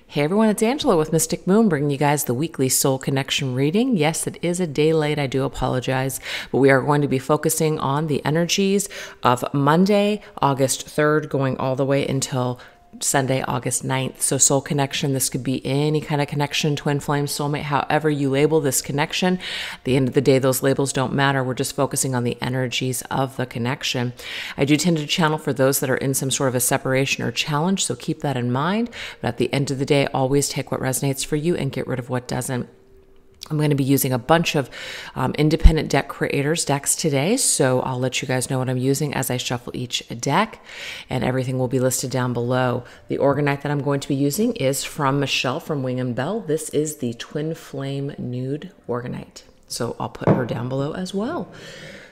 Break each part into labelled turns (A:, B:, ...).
A: Hey everyone, it's Angela with Mystic Moon bringing you guys the weekly soul connection reading. Yes, it is a day late. I do apologize, but we are going to be focusing on the energies of Monday, August 3rd, going all the way until Sunday, August 9th. So soul connection, this could be any kind of connection, twin flame, soulmate, however you label this connection. At the end of the day, those labels don't matter. We're just focusing on the energies of the connection. I do tend to channel for those that are in some sort of a separation or challenge, so keep that in mind. But at the end of the day, always take what resonates for you and get rid of what doesn't. I'm going to be using a bunch of independent deck creators decks today, so I'll let you guys know what I'm using as I shuffle each deck, and everything will be listed down below. The orgonite that I'm going to be using is from Michelle from Wing and Bell. This is the Twin Flame Nude Orgonite, so I'll put her down below as well.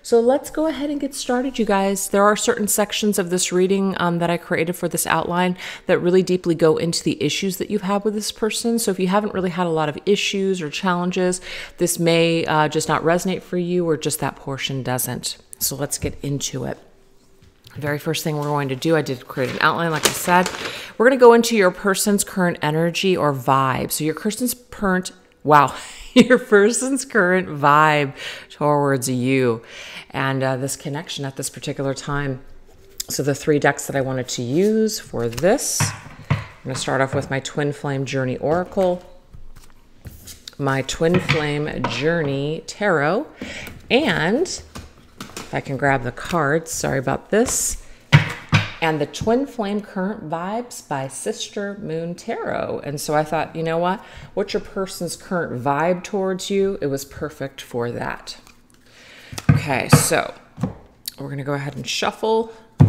A: So let's go ahead and get started, you guys. There are certain sections of this reading that I created for this outline that really deeply go into the issues that you've had with this person. So if you haven't really had a lot of issues or challenges, this may just not resonate for you, or just that portion doesn't. So let's get into it. The very first thing we're going to do, I did create an outline, like I said. We're going to go into your person's current energy or vibe. So your person's current, your person's current vibe towards you and this connection at this particular time. So the three decks that I wanted to use for this, I'm going to start off with my Twin Flame Journey Oracle, my Twin Flame Journey Tarot, and if I can grab the cards, sorry about this, and the Twin Flame Current Vibes by Sister Moon Tarot. And so I thought, you know what? What's your person's current vibe towards you? It was perfect for that. Okay, so we're going to go ahead and shuffle. We're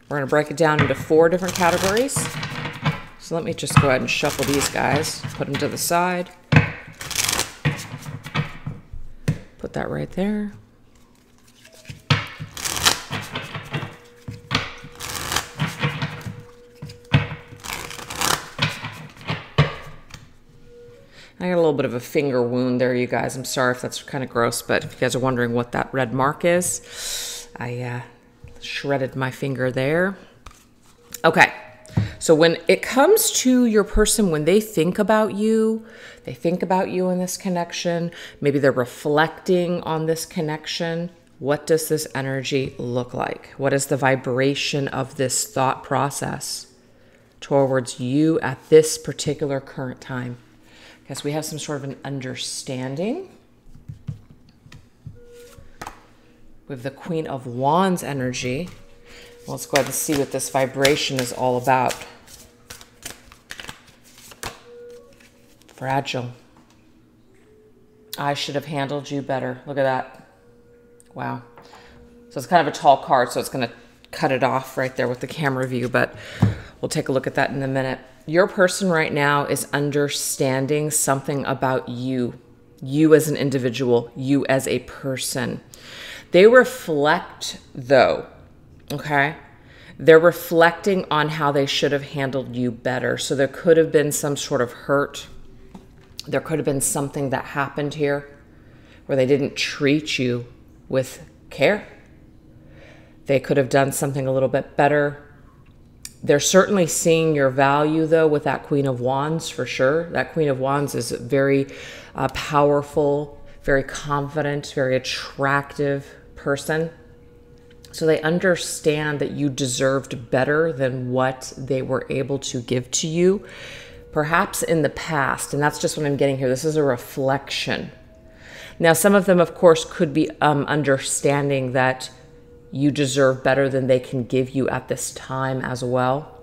A: going to break it down into 4 different categories. So let me just go ahead and shuffle these guys, put them to the side. Put that right there. I got a little bit of a finger wound there, you guys. I'm sorry if that's kind of gross, but if you guys are wondering what that red mark is, I shredded my finger there. Okay, so when it comes to your person, when they think about you in this connection, maybe they're reflecting on this connection. What does this energy look like? What is the vibration of this thought process towards you at this particular current time? Because we have some sort of an understanding. We have the Queen of Wands energy. Well, let's go ahead and see what this vibration is all about. Fragile. I should have handled you better. Look at that. Wow. So it's kind of a tall card, so it's going to cut it off right there with the camera view, but we'll take a look at that in a minute. Your person right now is understanding something about you as an individual, you as a person. They reflect though, okay? They're reflecting on how they should have handled you better. So there could have been some sort of hurt. There could have been something that happened here where they didn't treat you with care. They could have done something a little bit better. They're certainly seeing your value, though, with that Queen of Wands, for sure. That Queen of Wands is a very powerful, very confident, very attractive person. So they understand that you deserved better than what they were able to give to you, perhaps in the past. And that's just what I'm getting here. This is a reflection. Now, some of them, of course, could be understanding that you deserve better than they can give you at this time as well.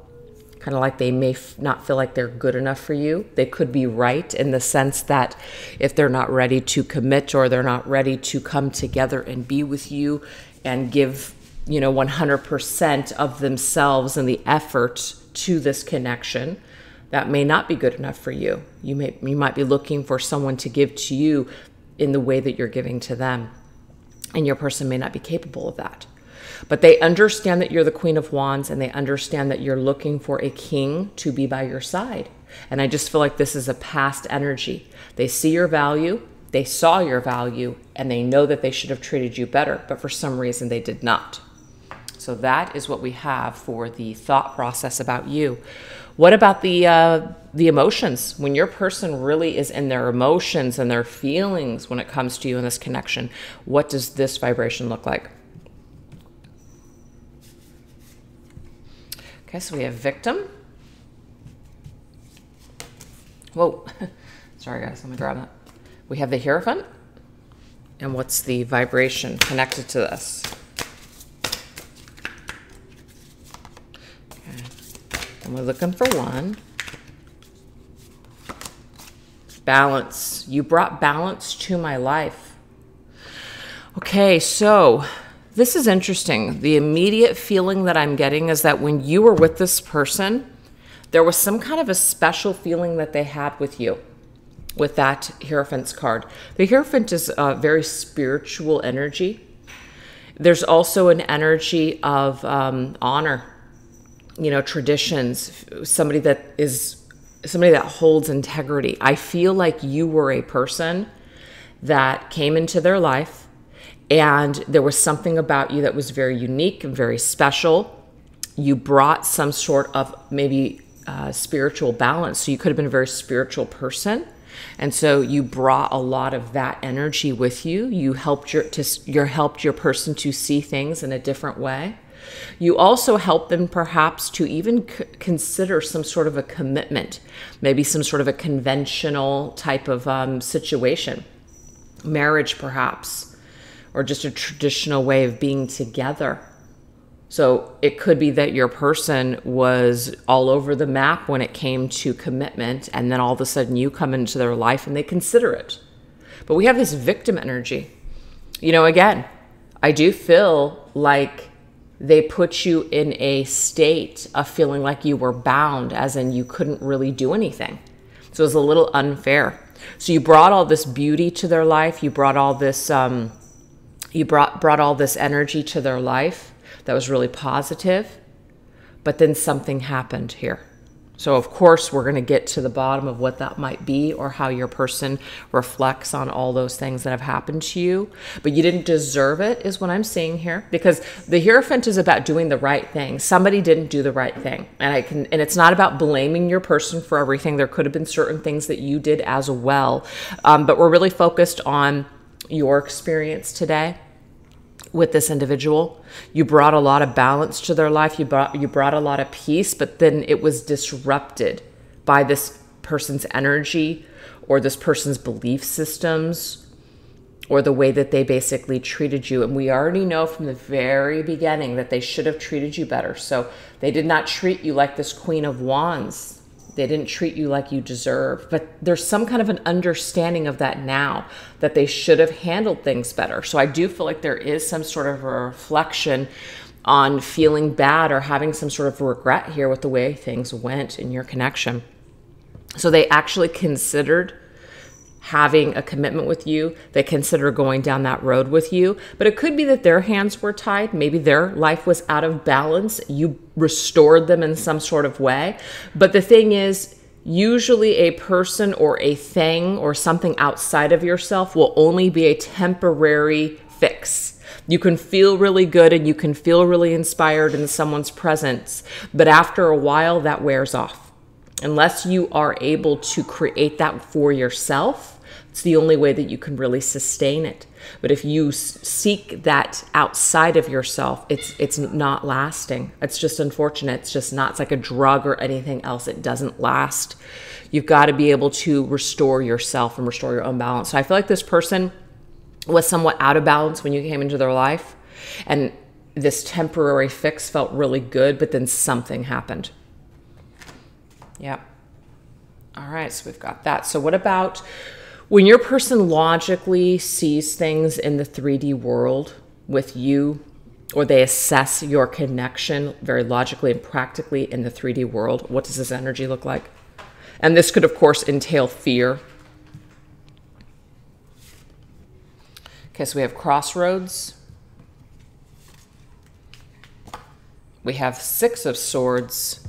A: Kind of like they may not feel like they're good enough for you. They could be right in the sense that if they're not ready to commit, or they're not ready to come together and be with you and give, 100% of themselves and the effort to this connection, that may not be good enough for you. You might be looking for someone to give to you in the way that you're giving to them. And your person may not be capable of that. But they understand that you're the Queen of Wands, and they understand that you're looking for a king to be by your side. And I just feel like this is a past energy. They see your value, they saw your value, and they know that they should have treated you better, but for some reason they did not. So that is what we have for the thought process about you. What about the the emotions. When your person really is in their emotions and their feelings when it comes to you in this connection, what does this vibration look like? Okay, so we have victim. Whoa, sorry guys, let me grab that. We have the Hierophant. And what's the vibration connected to this? Okay. And we're looking for one. Balance. You brought balance to my life. Okay, so this is interesting. The immediate feeling that I'm getting is that when you were with this person, there was some kind of a special feeling that they had with you, with that Hierophant's card. The Hierophant is a very spiritual energy. There's also an energy of honor, you know, traditions, somebody that holds integrity. I feel like you were a person that came into their life and there was something about you that was very unique and very special. You brought some sort of maybe spiritual balance. So you could have been a very spiritual person. And so you brought a lot of that energy with you. You helped your person to see things in a different way. You also help them perhaps to even consider some sort of a commitment, maybe some sort of a conventional type of situation, marriage perhaps, or just a traditional way of being together. So it could be that your person was all over the map when it came to commitment, and then all of a sudden you come into their life and they consider it. But we have this victim energy. You know, again, I do feel like they put you in a state of feeling like you were bound, as in you couldn't really do anything. So it was a little unfair. So you brought all this beauty to their life. You brought all this, brought all this energy to their life that was really positive. But then something happened here. So of course, we're going to get to the bottom of what that might be, or how your person reflects on all those things that have happened to you. But you didn't deserve it, is what I'm seeing here, because the Hierophant is about doing the right thing. Somebody didn't do the right thing. And it's not about blaming your person for everything. There could have been certain things that you did as well. But we're really focused on your experience today with this individual. You brought a lot of balance to their life. You brought a lot of peace, but then it was disrupted by this person's energy, or this person's belief systems, or the way that they basically treated you. And we already know from the very beginning that they should have treated you better. So they did not treat you like this Queen of Wands. They didn't treat you like you deserve. But there's some kind of an understanding of that now, that they should have handled things better. So I do feel like there is some sort of a reflection on feeling bad or having some sort of regret here with the way things went in your connection. So they actually considered having a commitment with you. They consider going down that road with you. But it could be that their hands were tied. Maybe their life was out of balance. You restored them in some sort of way. But the thing is, usually a person or a thing or something outside of yourself will only be a temporary fix. You can feel really good and you can feel really inspired in someone's presence, but after a while that wears off. Unless you are able to create that for yourself, it's the only way that you can really sustain it. But if you seek that outside of yourself, it's not lasting. It's just unfortunate. It's just not. It's like a drug or anything else. It doesn't last. You've got to be able to restore yourself and restore your own balance. So I feel like this person was somewhat out of balance when you came into their life, and this temporary fix felt really good, but then something happened. Yeah. All right, so we've got that. So what about when your person logically sees things in the 3D world with you, or they assess your connection very logically and practically in the 3D world? What does this energy look like? And this could, of course, entail fear. Okay, so we have Crossroads. We have Six of Swords.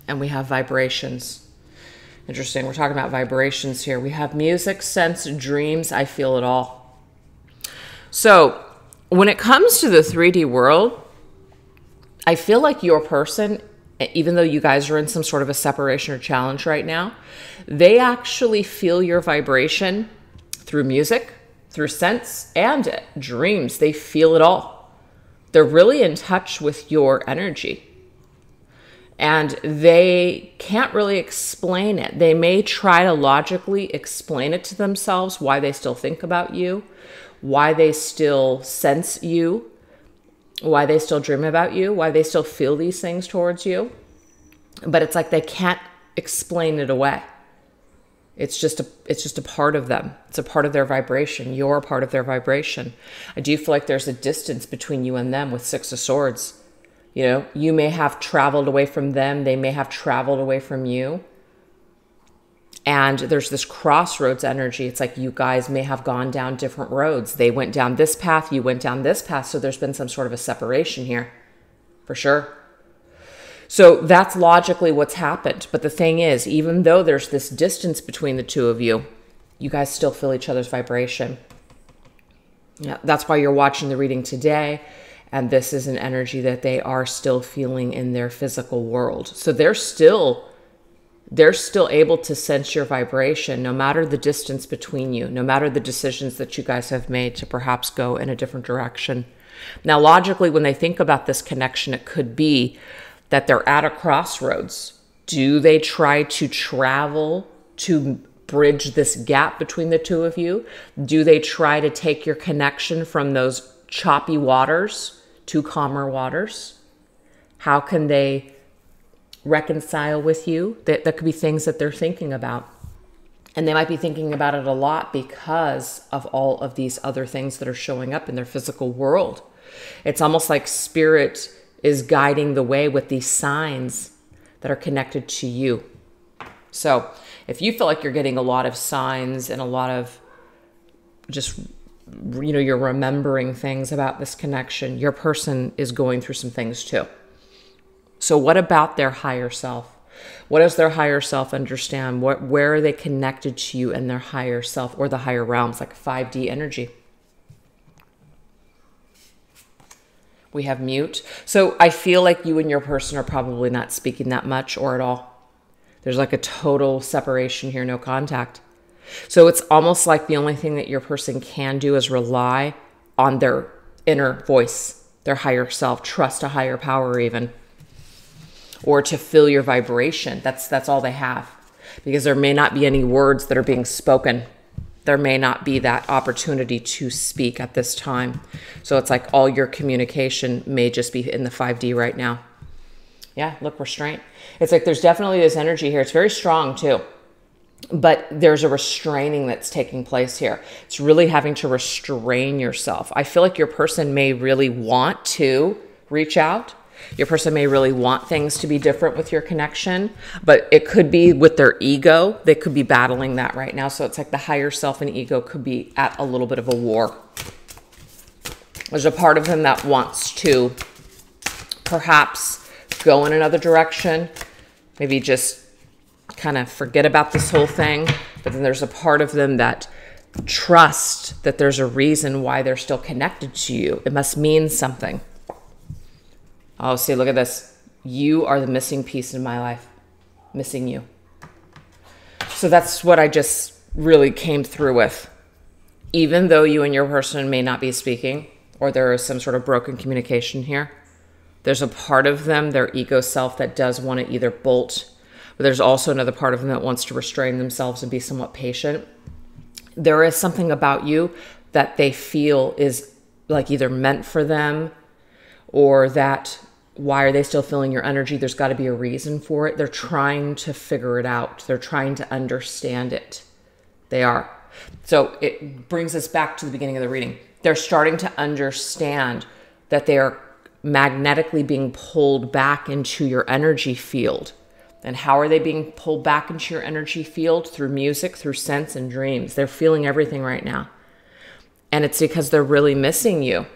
A: And we have vibrations. Interesting, we're talking about vibrations here. We have music, sense, dreams. I feel it all. So when it comes to the 3D world, I feel like your person, even though you guys are in some sort of a separation or challenge right now, they actually feel your vibration through music, through sense, and dreams. They feel it all. They're really in touch with your energy. And they can't really explain it. They may try to logically explain it to themselves, why they still think about you, why they still sense you, why they still dream about you, why they still feel these things towards you. But it's like they can't explain it away. It's just a part of them. It's a part of their vibration. You're a part of their vibration. I do feel like there's a distance between you and them with Six of Swords. You know, you may have traveled away from them. They may have traveled away from you. And there's this crossroads energy. It's like you guys may have gone down different roads. They went down this path. You went down this path. So there's been some sort of a separation here, for sure. So that's logically what's happened. But the thing is, even though there's this distance between the two of you, you guys still feel each other's vibration. Yeah, that's why you're watching the reading today. And this is an energy that they are still feeling in their physical world. So they're still able to sense your vibration, no matter the distance between you, no matter the decisions that you guys have made to perhaps go in a different direction. Now, logically, when they think about this connection, it could be that they're at a crossroads. Do they try to travel to bridge this gap between the two of you? Do they try to take your connection from those choppy waters to calmer waters? How can they reconcile with you? That could be things that they're thinking about. And they might be thinking about it a lot because of all of these other things that are showing up in their physical world. It's almost like spirit is guiding the way with these signs that are connected to you. So if you feel like you're getting a lot of signs and a lot of just, you know, you're remembering things about this connection, your person is going through some things too. So what about their higher self? What does their higher self understand? Where are they connected to you and their higher self or the higher realms, like 5D energy? We have mute. So I feel like you and your person are probably not speaking that much or at all. There's like a total separation here, no contact. So it's almost like the only thing that your person can do is rely on their inner voice, their higher self, trust a higher power even, or to feel your vibration. That's all they have, because there may not be any words that are being spoken. There may not be that opportunity to speak at this time. So it's like all your communication may just be in the 5D right now. Yeah, look, restraint. It's like there's definitely this energy here. It's very strong too. But there's a restraining that's taking place here. It's really having to restrain yourself. I feel like your person may really want to reach out. Your person may really want things to be different with your connection, but it could be with their ego. They could be battling that right now. So it's like the higher self and ego could be at a little bit of a war. There's a part of them that wants to perhaps go in another direction, maybe just kind of forget about this whole thing. But then there's a part of them that trust that there's a reason why they're still connected to you. It must mean something. Oh, see, look at this. You are the missing piece in my life. Missing you. So that's what I just really came through with. Even though you and your person may not be speaking, or there is some sort of broken communication here, there's a part of them, their ego self, that does want to either bolt, but there's also another part of them that wants to restrain themselves and be somewhat patient. There is something about you that they feel is like either meant for them, or that why are they still feeling your energy? There's got to be a reason for it. They're trying to figure it out. They're trying to understand it. They are. So it brings us back to the beginning of the reading. They're starting to understand that they are magnetically being pulled back into your energy field. And how are they being pulled back into your energy field? Through music, through sense and dreams. They're feeling everything right now. And it's because they're really missing you.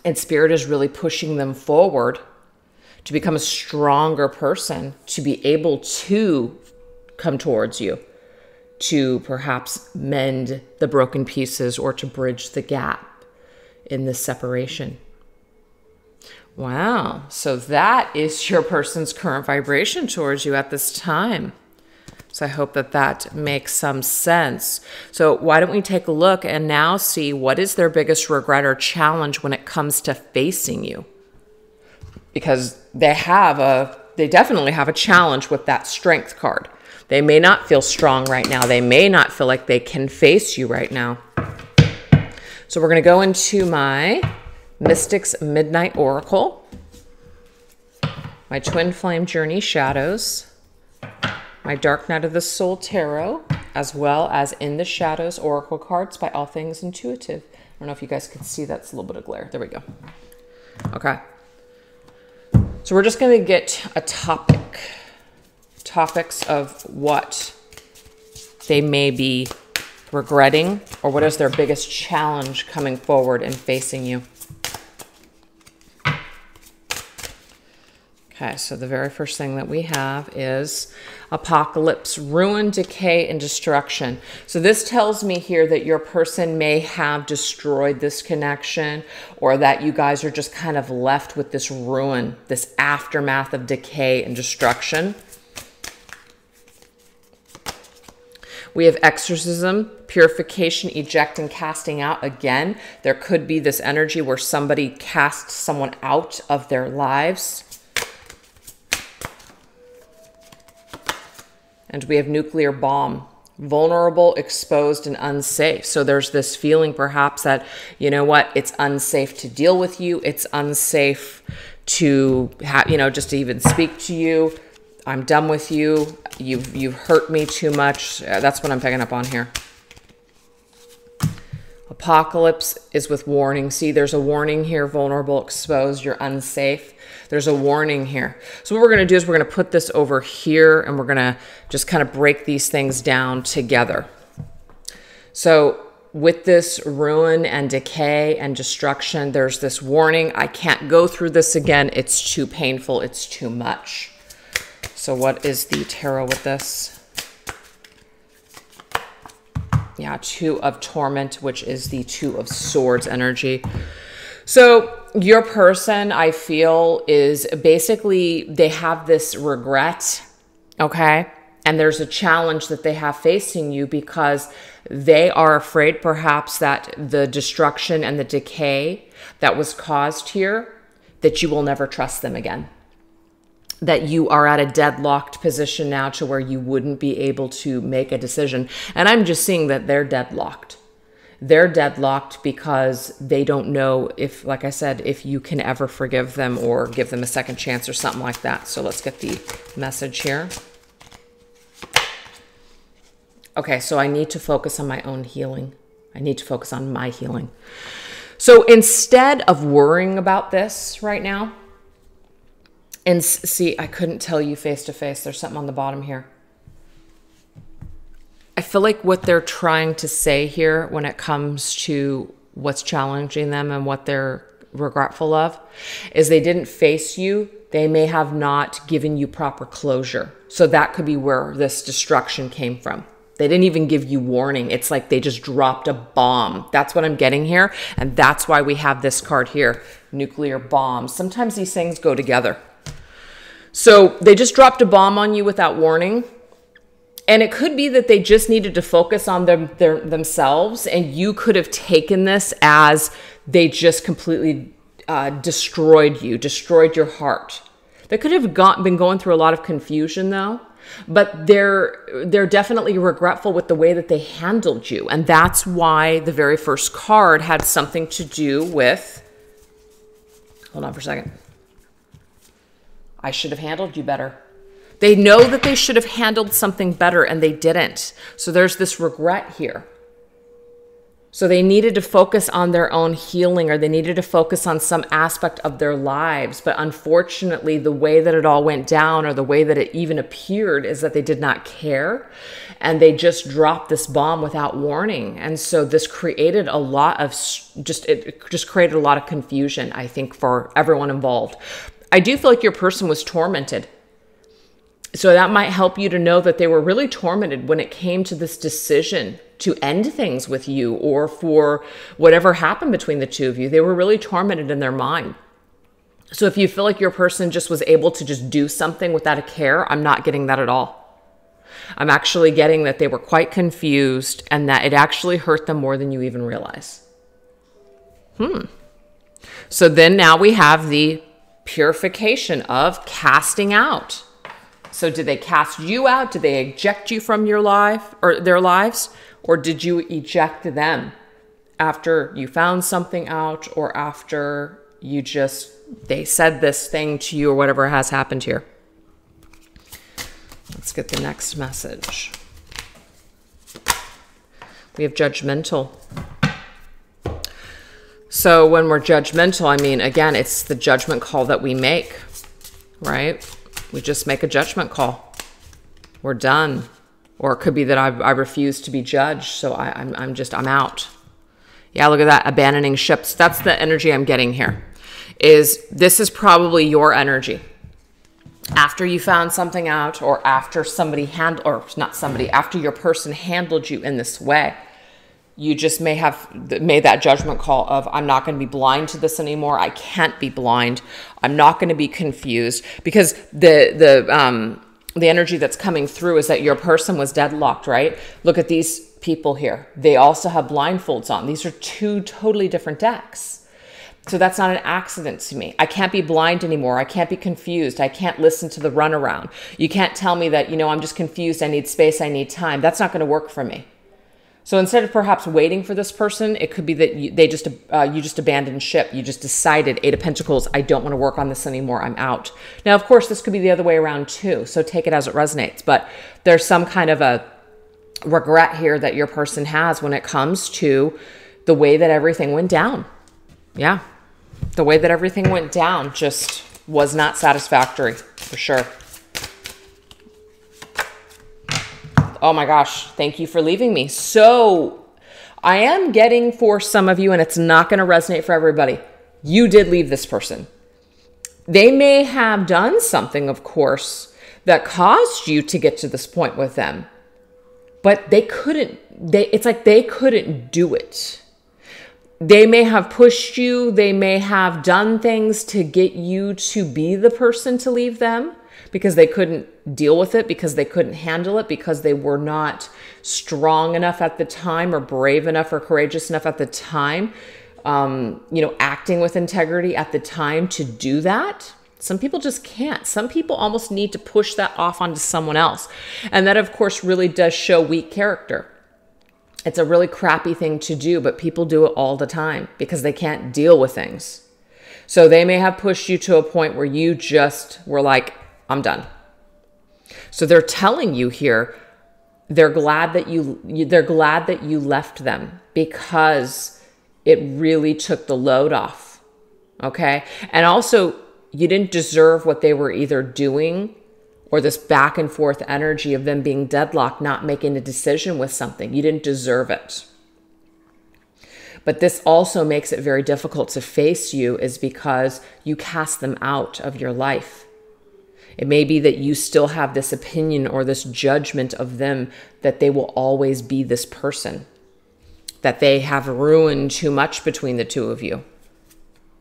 A: And spirit is really pushing them forward to become a stronger person, to be able to come towards you, to perhaps mend the broken pieces or to bridge the gap in this separation. Wow. So that is your person's current vibration towards you at this time. So I hope that that makes some sense. So why don't we take a look and now see what is their biggest regret or challenge when it comes to facing you? Because they definitely have a challenge with that Strength card. They may not feel strong right now. They may not feel like they can face you right now. So we're going to go into my Mystics Midnight Oracle, my Twin Flame Journey Shadows, my Dark Night of the Soul Tarot, as well as In the Shadows Oracle cards by All Things Intuitive. I don't know if you guys can see, that's a little bit of glare. There we go. Okay. So we're just going to get a topics of what they may be regretting, or what is their biggest challenge coming forward and facing you. Okay, so the very first thing that we have is apocalypse, ruin, decay, and destruction. So this tells me here that your person may have destroyed this connection, or that you guys are just kind of left with this ruin, this aftermath of decay and destruction. We have exorcism, purification, eject, and casting out. Again, there could be this energy where somebody casts someone out of their lives. And we have nuclear bomb, vulnerable, exposed, and unsafe. So there's this feeling perhaps that, you know what, it's unsafe to deal with you. It's unsafe to have, just to even speak to you. I'm done with you. You've hurt me too much. That's what I'm picking up on here. Apocalypse is with warning. See, there's a warning here. Vulnerable, exposed, you're unsafe. There's a warning here. So what we're going to do is we're going to put this over here, and we're going to just kind of break these things down together. So with this ruin and decay and destruction, there's this warning. I can't go through this again. It's too painful. It's too much. So what is the tarot with this? Yeah, Two of Torment, which is the Two of Swords energy. So your person, I feel, is basically, they have this regret, okay? And there's a challenge that they have facing you because they are afraid perhaps that the destruction and the decay that was caused here, that you will never trust them again. That you are at a deadlocked position now to where you wouldn't be able to make a decision. And I'm just seeing that they're deadlocked. They're deadlocked because they don't know if, like I said, if you can ever forgive them or give them a second chance or something like that. So let's get the message here. Okay, so I need to focus on my own healing. I need to focus on my healing. So instead of worrying about this right now, and see, I couldn't tell you face to face. There's something on the bottom here. I feel like what they're trying to say here when it comes to what's challenging them and what they're regretful of is they didn't face you. They may have not given you proper closure. So that could be where this destruction came from. They didn't even give you warning. It's like they just dropped a bomb. That's what I'm getting here. And that's why we have this card here, nuclear bomb. Sometimes these things go together. So they just dropped a bomb on you without warning. And it could be that they just needed to focus on themselves, and you could have taken this as they just completely destroyed you, destroyed your heart. They could have been going through a lot of confusion though, but they're definitely regretful with the way that they handled you. And that's why the very first card had something to do with, hold on for a second. I should have handled you better. They know that they should have handled something better and they didn't. So there's this regret here. So they needed to focus on their own healing, or they needed to focus on some aspect of their lives. But unfortunately, the way that it all went down, or the way that it even appeared, is that they did not care. And they just dropped this bomb without warning. And so this created a lot of, it just created a lot of confusion, I think, for everyone involved. I do feel like your person was tormented. So that might help you to know that they were really tormented when it came to this decision to end things with you, or for whatever happened between the two of you. They were really tormented in their mind. So if you feel like your person just was able to just do something without a care, I'm not getting that at all. I'm actually getting that they were quite confused and that it actually hurt them more than you even realize. So then now we have the purification of casting out. So did they cast you out? Did they eject you from your life or their lives? Or did you eject them after you found something out, or after you they said this thing to you, or whatever has happened here? Let's get the next message. We have judgmental. So when we're judgmental, I mean, again, it's the judgment call that we make, right? We just make a judgment call. We're done. Or it could be that I refuse to be judged, so I'm out. Yeah, look at that, abandoning ships. That's the energy I'm getting here. This is probably your energy. After you found something out, or after after your person handled you in this way, you just may have made that judgment call of, I'm not going to be blind to this anymore. I can't be blind. I'm not going to be confused, because the energy that's coming through is that your person was deadlocked, right? Look at these people here. They also have blindfolds on. These are two totally different decks. So that's not an accident to me. I can't be blind anymore. I can't be confused. I can't listen to the runaround. You can't tell me that, I'm just confused. I need space. I need time. That's not going to work for me. So instead of perhaps waiting for this person, it could be that you just abandoned ship. You just decided, Eight of Pentacles, I don't want to work on this anymore. I'm out. Now, of course, this could be the other way around too. So take it as it resonates. But there's some kind of a regret here that your person has when it comes to the way that everything went down. Yeah. The way that everything went down just was not satisfactory, for sure. Oh my gosh, thank you for leaving me. So I am getting for some of you, and it's not going to resonate for everybody, you did leave this person. They may have done something, of course, that caused you to get to this point with them, but it's like they couldn't do it. They may have pushed you. They may have done things to get you to be the person to leave them, because they couldn't deal with it, because they couldn't handle it, because they were not strong enough at the time, or brave enough or courageous enough at the time, acting with integrity at the time to do that. Some people just can't. Some people almost need to push that off onto someone else. And that, of course, really does show weak character. It's a really crappy thing to do, but people do it all the time because they can't deal with things. So they may have pushed you to a point where you just were like, I'm done. So they're telling you here, they're glad that you left them, because it really took the load off. Okay. And also, you didn't deserve what they were either doing, or this back and forth energy of them being deadlocked, not making a decision with something. You didn't deserve it. But this also makes it very difficult to face you, is because you cast them out of your life. It may be that you still have this opinion or this judgment of them that they will always be this person, that they have ruined too much between the two of you.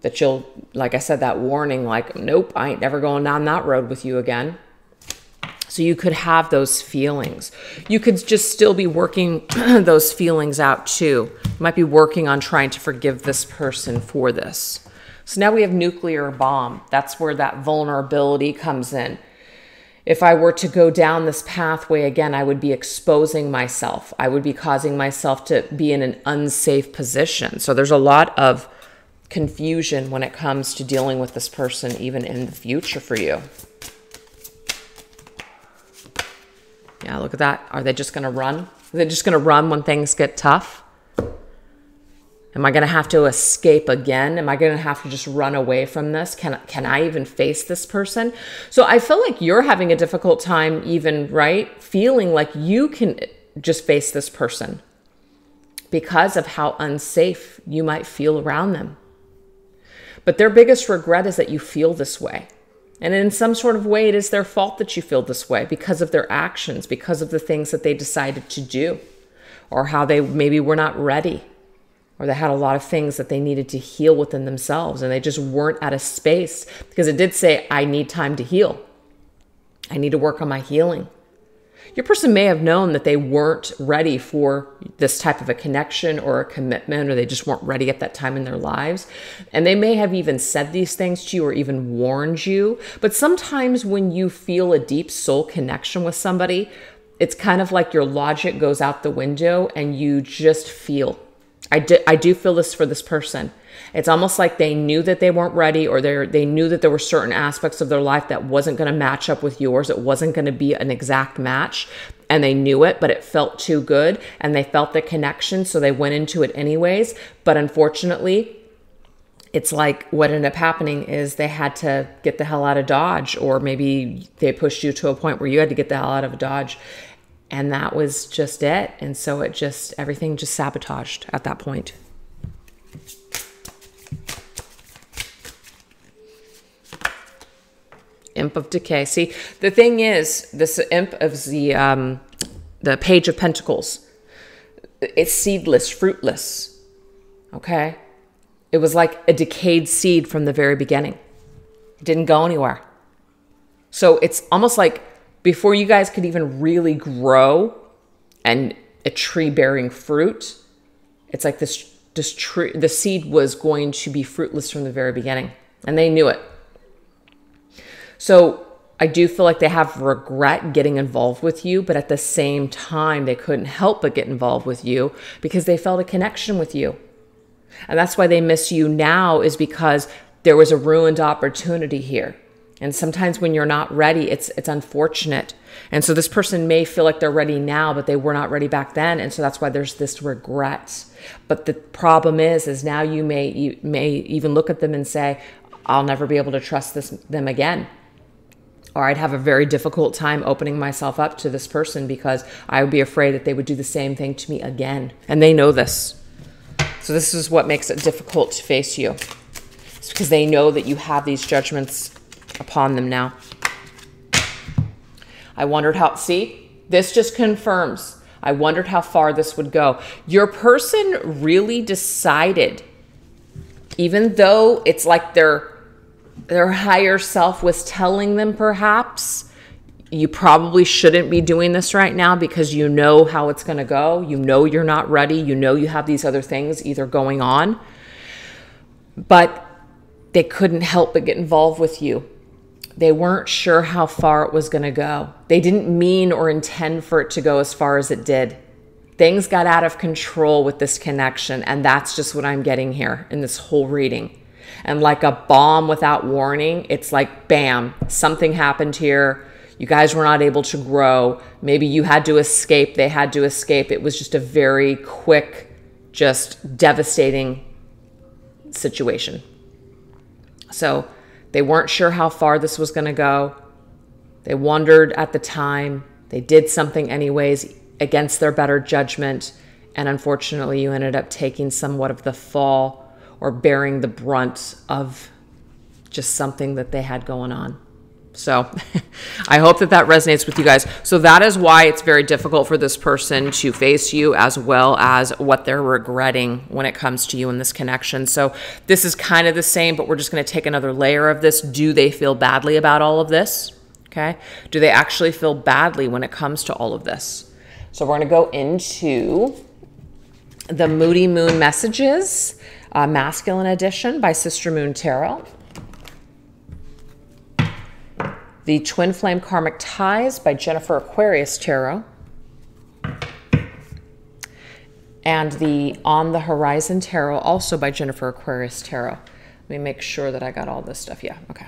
A: That you'll, like I said, that warning, like, nope, I ain't never going down that road with you again. So you could have those feelings. You could just still be working those feelings out too. You might be working on trying to forgive this person for this. So now we have nuclear bomb. That's where that vulnerability comes in. If I were to go down this pathway again, I would be exposing myself. I would be causing myself to be in an unsafe position. So there's a lot of confusion when it comes to dealing with this person, even in the future for you. Yeah, look at that. Are they just going to run? Are they just going to run when things get tough? Am I going to have to escape again? Am I going to have to just run away from this? Can I even face this person? So I feel like you're having a difficult time even, right? Feeling like you can just face this person because of how unsafe you might feel around them. But their biggest regret is that you feel this way. And in some sort of way, it is their fault that you feel this way because of their actions, because of the things that they decided to do, or how they maybe were not ready. or they had a lot of things that they needed to heal within themselves, and they just weren't at a space, because it did say, I need time to heal. I need to work on my healing. Your person may have known that they weren't ready for this type of a connection or a commitment, or they just weren't ready at that time in their lives. And they may have even said these things to you or even warned you. But sometimes when you feel a deep soul connection with somebody, it's kind of like your logic goes out the window and you just feel. I do feel this for this person. It's almost like they knew that they weren't ready, or they knew that there were certain aspects of their life that wasn't going to match up with yours. It wasn't going to be an exact match, and they knew it, but it felt too good, and they felt the connection, so they went into it anyways. But unfortunately, it's like what ended up happening is they had to get the hell out of Dodge, or maybe they pushed you to a point where you had to get the hell out of Dodge. And that was just it. And so everything just sabotaged at that point. Imp of Decay. See, the thing is, this Imp of the Page of Pentacles, it's seedless, fruitless. Okay? It was like a decayed seed from the very beginning. It didn't go anywhere. So it's almost like before you guys could even really grow and a tree bearing fruit, it's like this tree, the seed was going to be fruitless from the very beginning, and they knew it. So I do feel like they have regret getting involved with you, but at the same time, they couldn't help but get involved with you because they felt a connection with you. And that's why they miss you now, is because there was a ruined opportunity here. And sometimes when you're not ready, it's unfortunate. And so this person may feel like they're ready now, but they were not ready back then. And so that's why there's this regret. But the problem is now you may even look at them and say, I'll never be able to trust them again. Or I'd have a very difficult time opening myself up to this person because I would be afraid that they would do the same thing to me again. And they know this. So this is what makes it difficult to face you. It's because they know that you have these judgments upon them now. I wondered how, see, this just confirms. I wondered how far this would go. Your person really decided, even though it's like their higher self was telling them perhaps, you probably shouldn't be doing this right now because you know how it's going to go. You know you're not ready. You know you have these other things either going on. But they couldn't help but get involved with you. They weren't sure how far it was going to go. They didn't mean or intend for it to go as far as it did. Things got out of control with this connection, and that's just what I'm getting here in this whole reading. And like a bomb without warning, it's like, bam, something happened here. You guys were not able to grow. Maybe you had to escape. They had to escape. It was just a very quick, just devastating situation. So they weren't sure how far this was going to go. They wondered at the time. They did something anyways against their better judgment. And unfortunately, you ended up taking somewhat of the fall or bearing the brunt of just something that they had going on. So I hope that resonates with you guys. So that is why it's very difficult for this person to face you, as well as what they're regretting when it comes to you in this connection. So this is kind of the same, but we're just going to take another layer of this. Do they feel badly about all of this? Okay. Do they actually feel badly when it comes to all of this? So we're going to go into the Moody Moon Messages, Masculine Edition by Sister Moon Tarot. The Twin Flame Karmic Ties by Jennifer Aquarius Tarot. And the On the Horizon Tarot, also by Jennifer Aquarius Tarot. Let me make sure that I got all this stuff. Yeah, okay.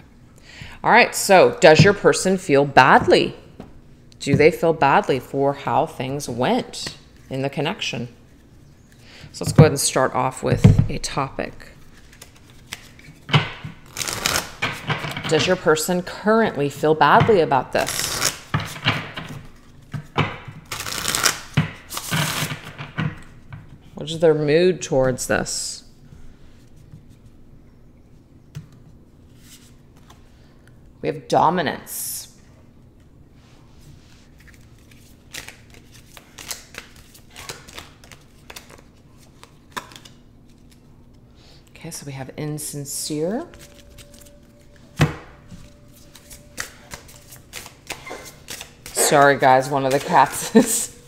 A: All right, so does your person feel badly? Do they feel badly for how things went in the connection? So let's go ahead and start off with a topic. Does your person currently feel badly about this? What is their mood towards this? We have dominance. so we have insincere. Sorry, guys, one of the cats is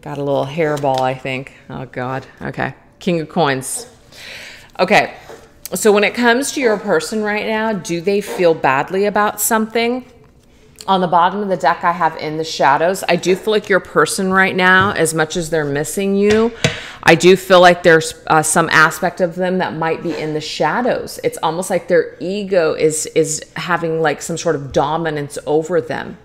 A: got a little hairball, I think. Oh, God. Okay. King of Coins. Okay. So when it comes to your person right now, do they feel badly about something? On the bottom of the deck, I have in the shadows. I do feel like your person right now, as much as they're missing you, I do feel like there's some aspect of them that might be in the shadows. It's almost like their ego is having like some sort of dominance over them.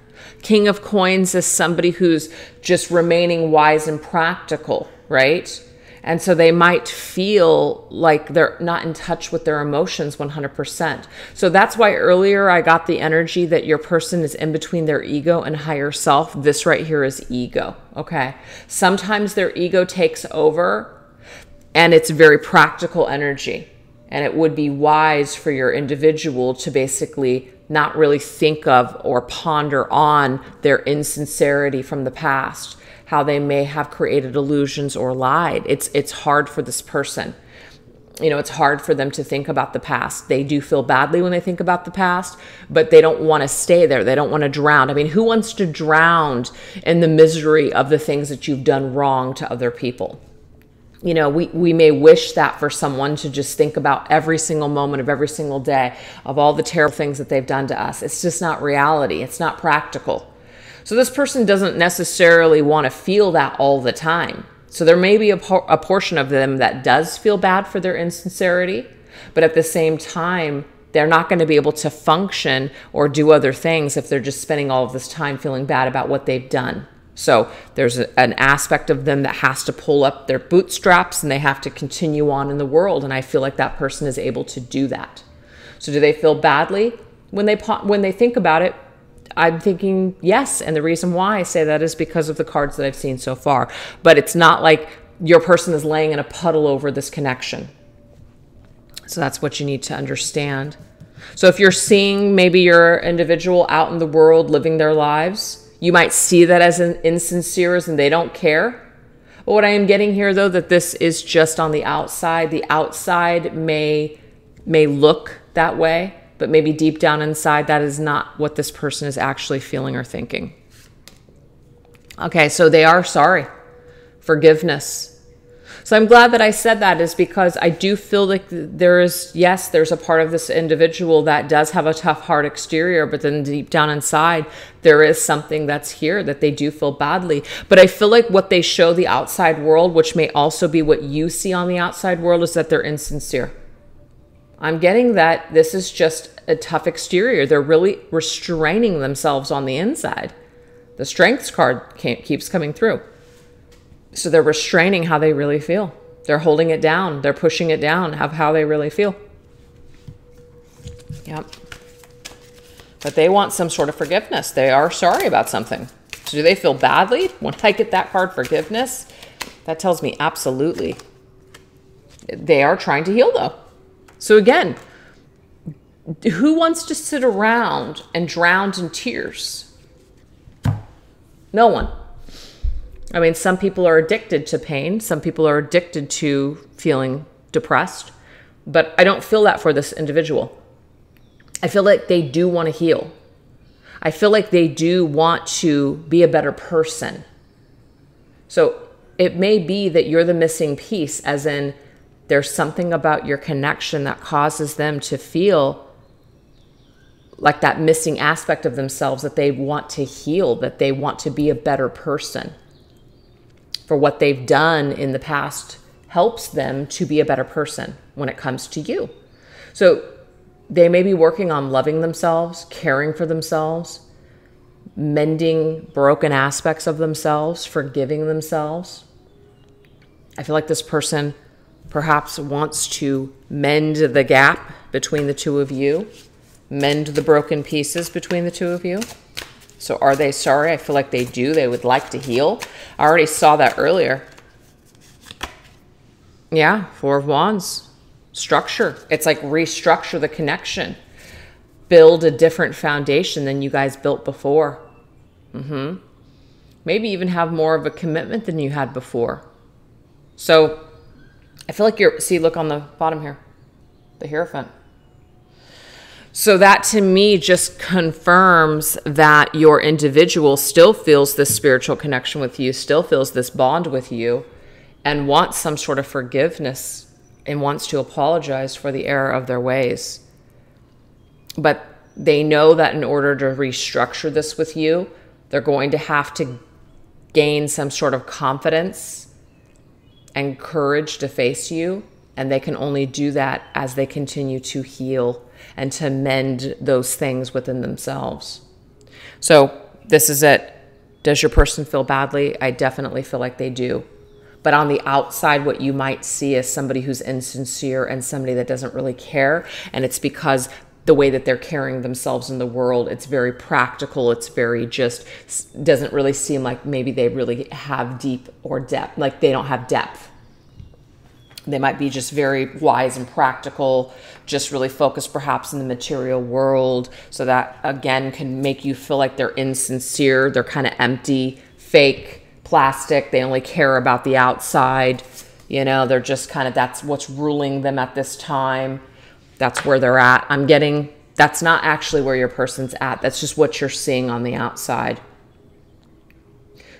A: King of Coins is somebody who's just remaining wise and practical, right? And so they might feel like they're not in touch with their emotions 100%. So that's why earlier I got the energy that your person is in between their ego and higher self. This right here is ego, okay? Sometimes their ego takes over and it's very practical energy. And it would be wise for your individual to basically not really think of or ponder on their insincerity from the past, how they may have created illusions or lied. It's hard for this person. You know, it's hard for them to think about the past. They do feel badly when they think about the past, but they don't want to stay there. They don't want to drown. I mean, who wants to drown in the misery of the things that you've done wrong to other people? You know, we may wish that for someone to just think about every single moment of every single day of all the terrible things that they've done to us. It's just not reality. It's not practical. So this person doesn't necessarily want to feel that all the time. So there may be a portion of them that does feel bad for their insincerity, but at the same time, they're not going to be able to function or do other things if they're just spending all of this time feeling bad about what they've done. So there's an aspect of them that has to pull up their bootstraps and they have to continue on in the world. And I feel like that person is able to do that. So do they feel badly when they think about it? I'm thinking yes. And the reason why I say that is because of the cards that I've seen so far. But it's not like your person is laying in a puddle over this connection. So that's what you need to understand. So if you're seeing maybe your individual out in the world living their lives, you might see that as an insincere and they don't care. But what I am getting here, though, that this is just on the outside. The outside may look that way, but maybe deep down inside, that is not what this person is actually feeling or thinking. Okay, so they are sorry. Forgiveness. So I'm glad that I said that, is because I do feel like there's a part of this individual that does have a tough heart exterior, but then deep down inside, there is something that's here that they do feel badly. But I feel like what they show the outside world, which may also be what you see on the outside world, is that they're insincere. I'm getting that this is just a tough exterior. They're really restraining themselves on the inside. The Strengths card keeps coming through. So they're restraining how they really feel. They're holding it down. They're pushing it down of how they really feel. Yep. But they want some sort of forgiveness. They are sorry about something. So do they feel badly? When I get that card, forgiveness, that tells me absolutely. They are trying to heal, though. So again, who wants to sit around and drown in tears? No one. I mean, some people are addicted to pain. Some people are addicted to feeling depressed. But I don't feel that for this individual. I feel like they do want to heal. I feel like they do want to be a better person. So it may be that you're the missing piece, as in there's something about your connection that causes them to feel like that missing aspect of themselves that they want to heal, that they want to be a better person. For what they've done in the past helps them to be a better person when it comes to you. So they may be working on loving themselves, caring for themselves, mending broken aspects of themselves, forgiving themselves. I feel like this person perhaps wants to mend the gap between the two of you, mend the broken pieces between the two of you. So are they sorry? I feel like they do. They would like to heal. I already saw that earlier. Yeah, Four of Wands. Structure. It's like restructure the connection. Build a different foundation than you guys built before. Maybe even have more of a commitment than you had before. So I feel like see, look on the bottom here, the Hierophant. So that to me just confirms that your individual still feels this spiritual connection with you, still feels this bond with you, and wants some sort of forgiveness and wants to apologize for the error of their ways. But they know that in order to restructure this with you, they're going to have to gain some sort of confidence and courage to face you. And they can only do that as they continue to heal and to mend those things within themselves. So this is it. Does your person feel badly? I definitely feel like they do. But on the outside, what you might see is somebody who's insincere and somebody that doesn't really care. And it's because the way that they're carrying themselves in the world, it's very practical. It's very just, doesn't really seem like maybe they really have deep or depth, like they don't have depth. They might be just very wise and practical, just really focused perhaps in the material world. So that, again, can make you feel like they're insincere. They're kind of empty, fake, plastic. They only care about the outside. You know, they're just kind of, that's what's ruling them at this time. That's where they're at. I'm getting, that's not actually where your person's at. That's just what you're seeing on the outside.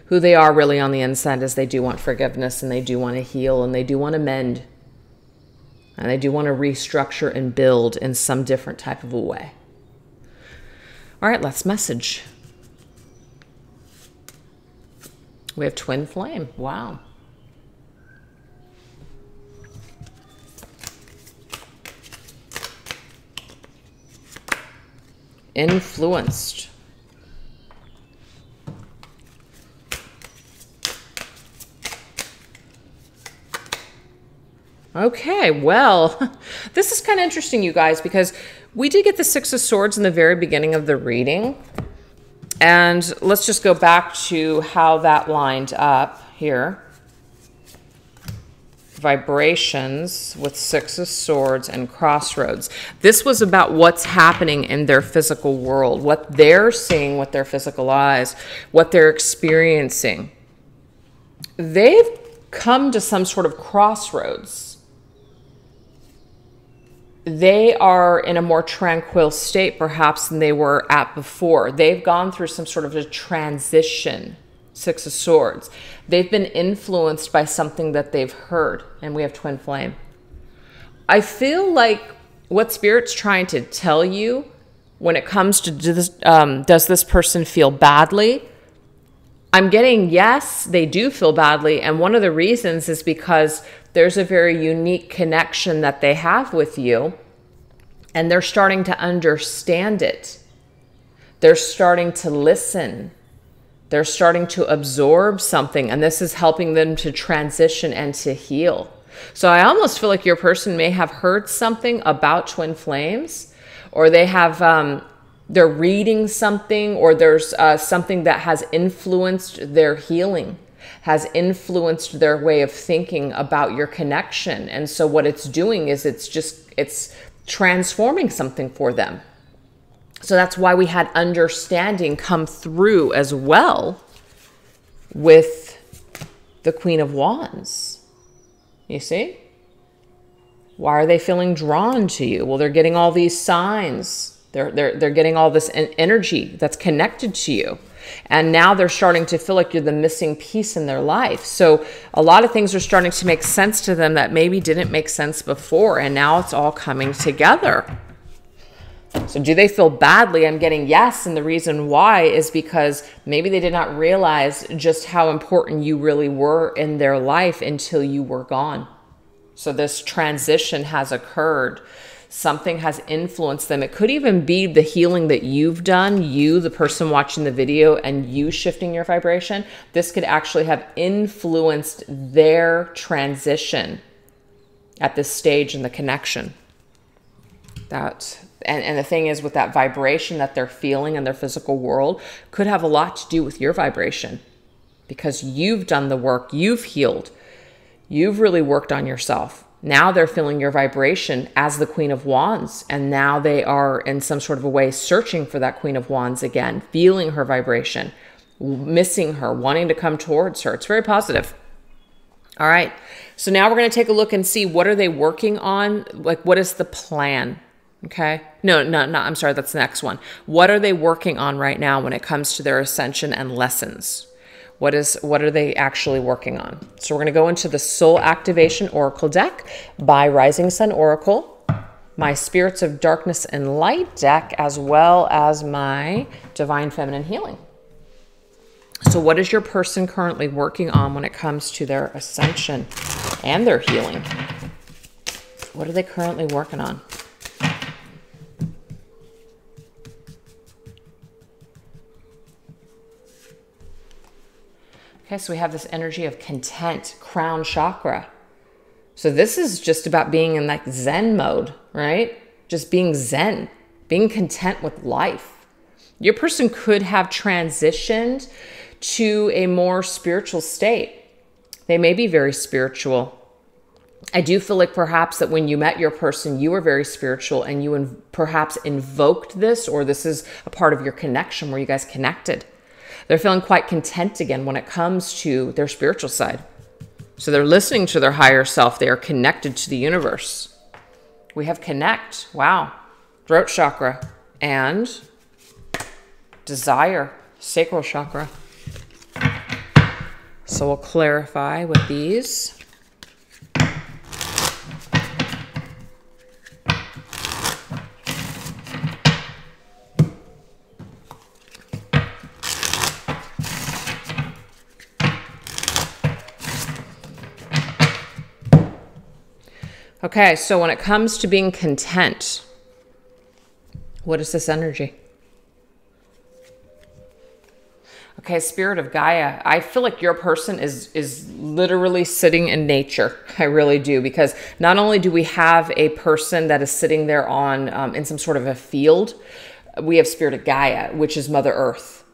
A: Who they are really on the inside is they do want forgiveness, and they do want to heal, and they do want to mend. And they do want to restructure and build in some different type of a way. All right, let's message. We have twin flame. Wow. Influenced. Okay, well, this is kind of interesting, you guys, because we did get the Six of Swords in the very beginning of the reading. And let's just go back to how that lined up here. Vibrations with Six of Swords and Crossroads. This was about what's happening in their physical world, what they're seeing with their physical eyes, what they're experiencing. They've come to some sort of crossroads. They are in a more tranquil state, perhaps, than they were at before. They've gone through some sort of a transition. Six of Swords. They've been influenced by something that they've heard. And we have twin flame. I feel like what Spirit's trying to tell you when it comes to does this person feel badly? I'm getting yes, they do feel badly. And one of the reasons is because there's a very unique connection that they have with you. And they're starting to understand it. They're starting to listen. They're starting to absorb something, and this is helping them to transition and to heal. So I almost feel like your person may have heard something about twin flames, or they have, they're reading something, or there's something that has influenced their healing, has influenced their way of thinking about your connection. And so what it's doing is it's transforming something for them. So that's why we had understanding come through as well with the Queen of Wands. You see? Why are they feeling drawn to you? Well, they're getting all these signs. They're getting all this energy that's connected to you. And now they're starting to feel like you're the missing piece in their life. So a lot of things are starting to make sense to them that maybe didn't make sense before. And now it's all coming together. So do they feel badly? I'm getting yes. And the reason why is because maybe they did not realize just how important you really were in their life until you were gone. So this transition has occurred. Something has influenced them. It could even be the healing that you've done, you, the person watching the video, and you shifting your vibration. This could actually have influenced their transition at this stage in the connection. And the thing is, with that vibration that they're feeling in their physical world could have a lot to do with your vibration, because you've done the work, you've healed, you've really worked on yourself. Now they're feeling your vibration as the Queen of Wands, and now they are in some sort of a way searching for that Queen of Wands again, feeling her vibration, missing her, wanting to come towards her. It's very positive. All right. So now we're going to take a look and see what are they working on? Like, what is the plan? Okay. No, I'm sorry. That's the next one. What are they working on right now when it comes to their ascension and lessons? What are they actually working on? So we're going to go into the Soul Activation Oracle deck by Rising Sun Oracle, my Spirits of Darkness and Light deck, as well as my Divine Feminine Healing. So what is your person currently working on when it comes to their ascension and their healing? What are they currently working on? Okay, so we have this energy of content, crown chakra. So this is just about being in like Zen mode, right? Just being Zen, being content with life. Your person could have transitioned to a more spiritual state. They may be very spiritual. I do feel like perhaps that when you met your person, you were very spiritual and you perhaps invoked this, or this is a part of your connection where you guys connected. They're feeling quite content again when it comes to their spiritual side. So they're listening to their higher self. They are connected to the universe. We have connect. Wow. Throat chakra and desire, sacral chakra. So we'll clarify with these. Okay, so when it comes to being content, what is this energy? Okay, Spirit of Gaia. I feel like your person is literally sitting in nature. I really do, because not only do we have a person that is sitting there on in some sort of a field, we have Spirit of Gaia, which is Mother Earth.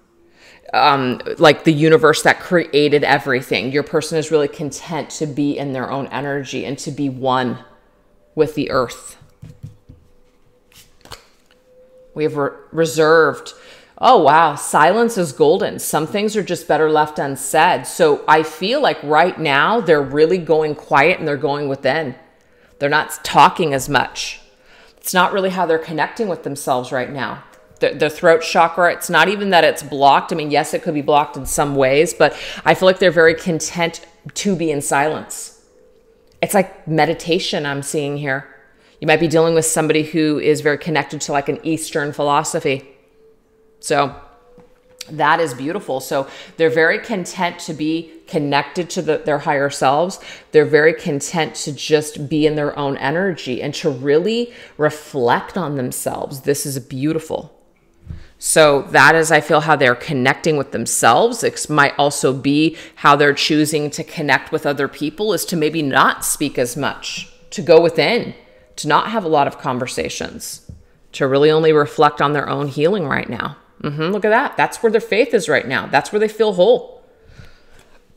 A: Like the universe that created everything. Your person is really content to be in their own energy and to be one with the earth. We have reserved. Oh, wow. Silence is golden. Some things are just better left unsaid. So I feel like right now they're really going quiet and they're going within. They're not talking as much. It's not really how they're connecting with themselves right now. The throat chakra, it's not even that it's blocked. I mean, yes, it could be blocked in some ways, but I feel like they're very content to be in silence. It's like meditation I'm seeing here. You might be dealing with somebody who is very connected to like an Eastern philosophy. So that is beautiful. So they're very content to be connected to their higher selves. They're very content to just be in their own energy and to really reflect on themselves. This is beautiful. So that is, I feel, how they're connecting with themselves. It might also be how they're choosing to connect with other people, is to maybe not speak as much, to go within, to not have a lot of conversations, to really only reflect on their own healing right now. Look at that. That's where their faith is right now. That's where they feel whole,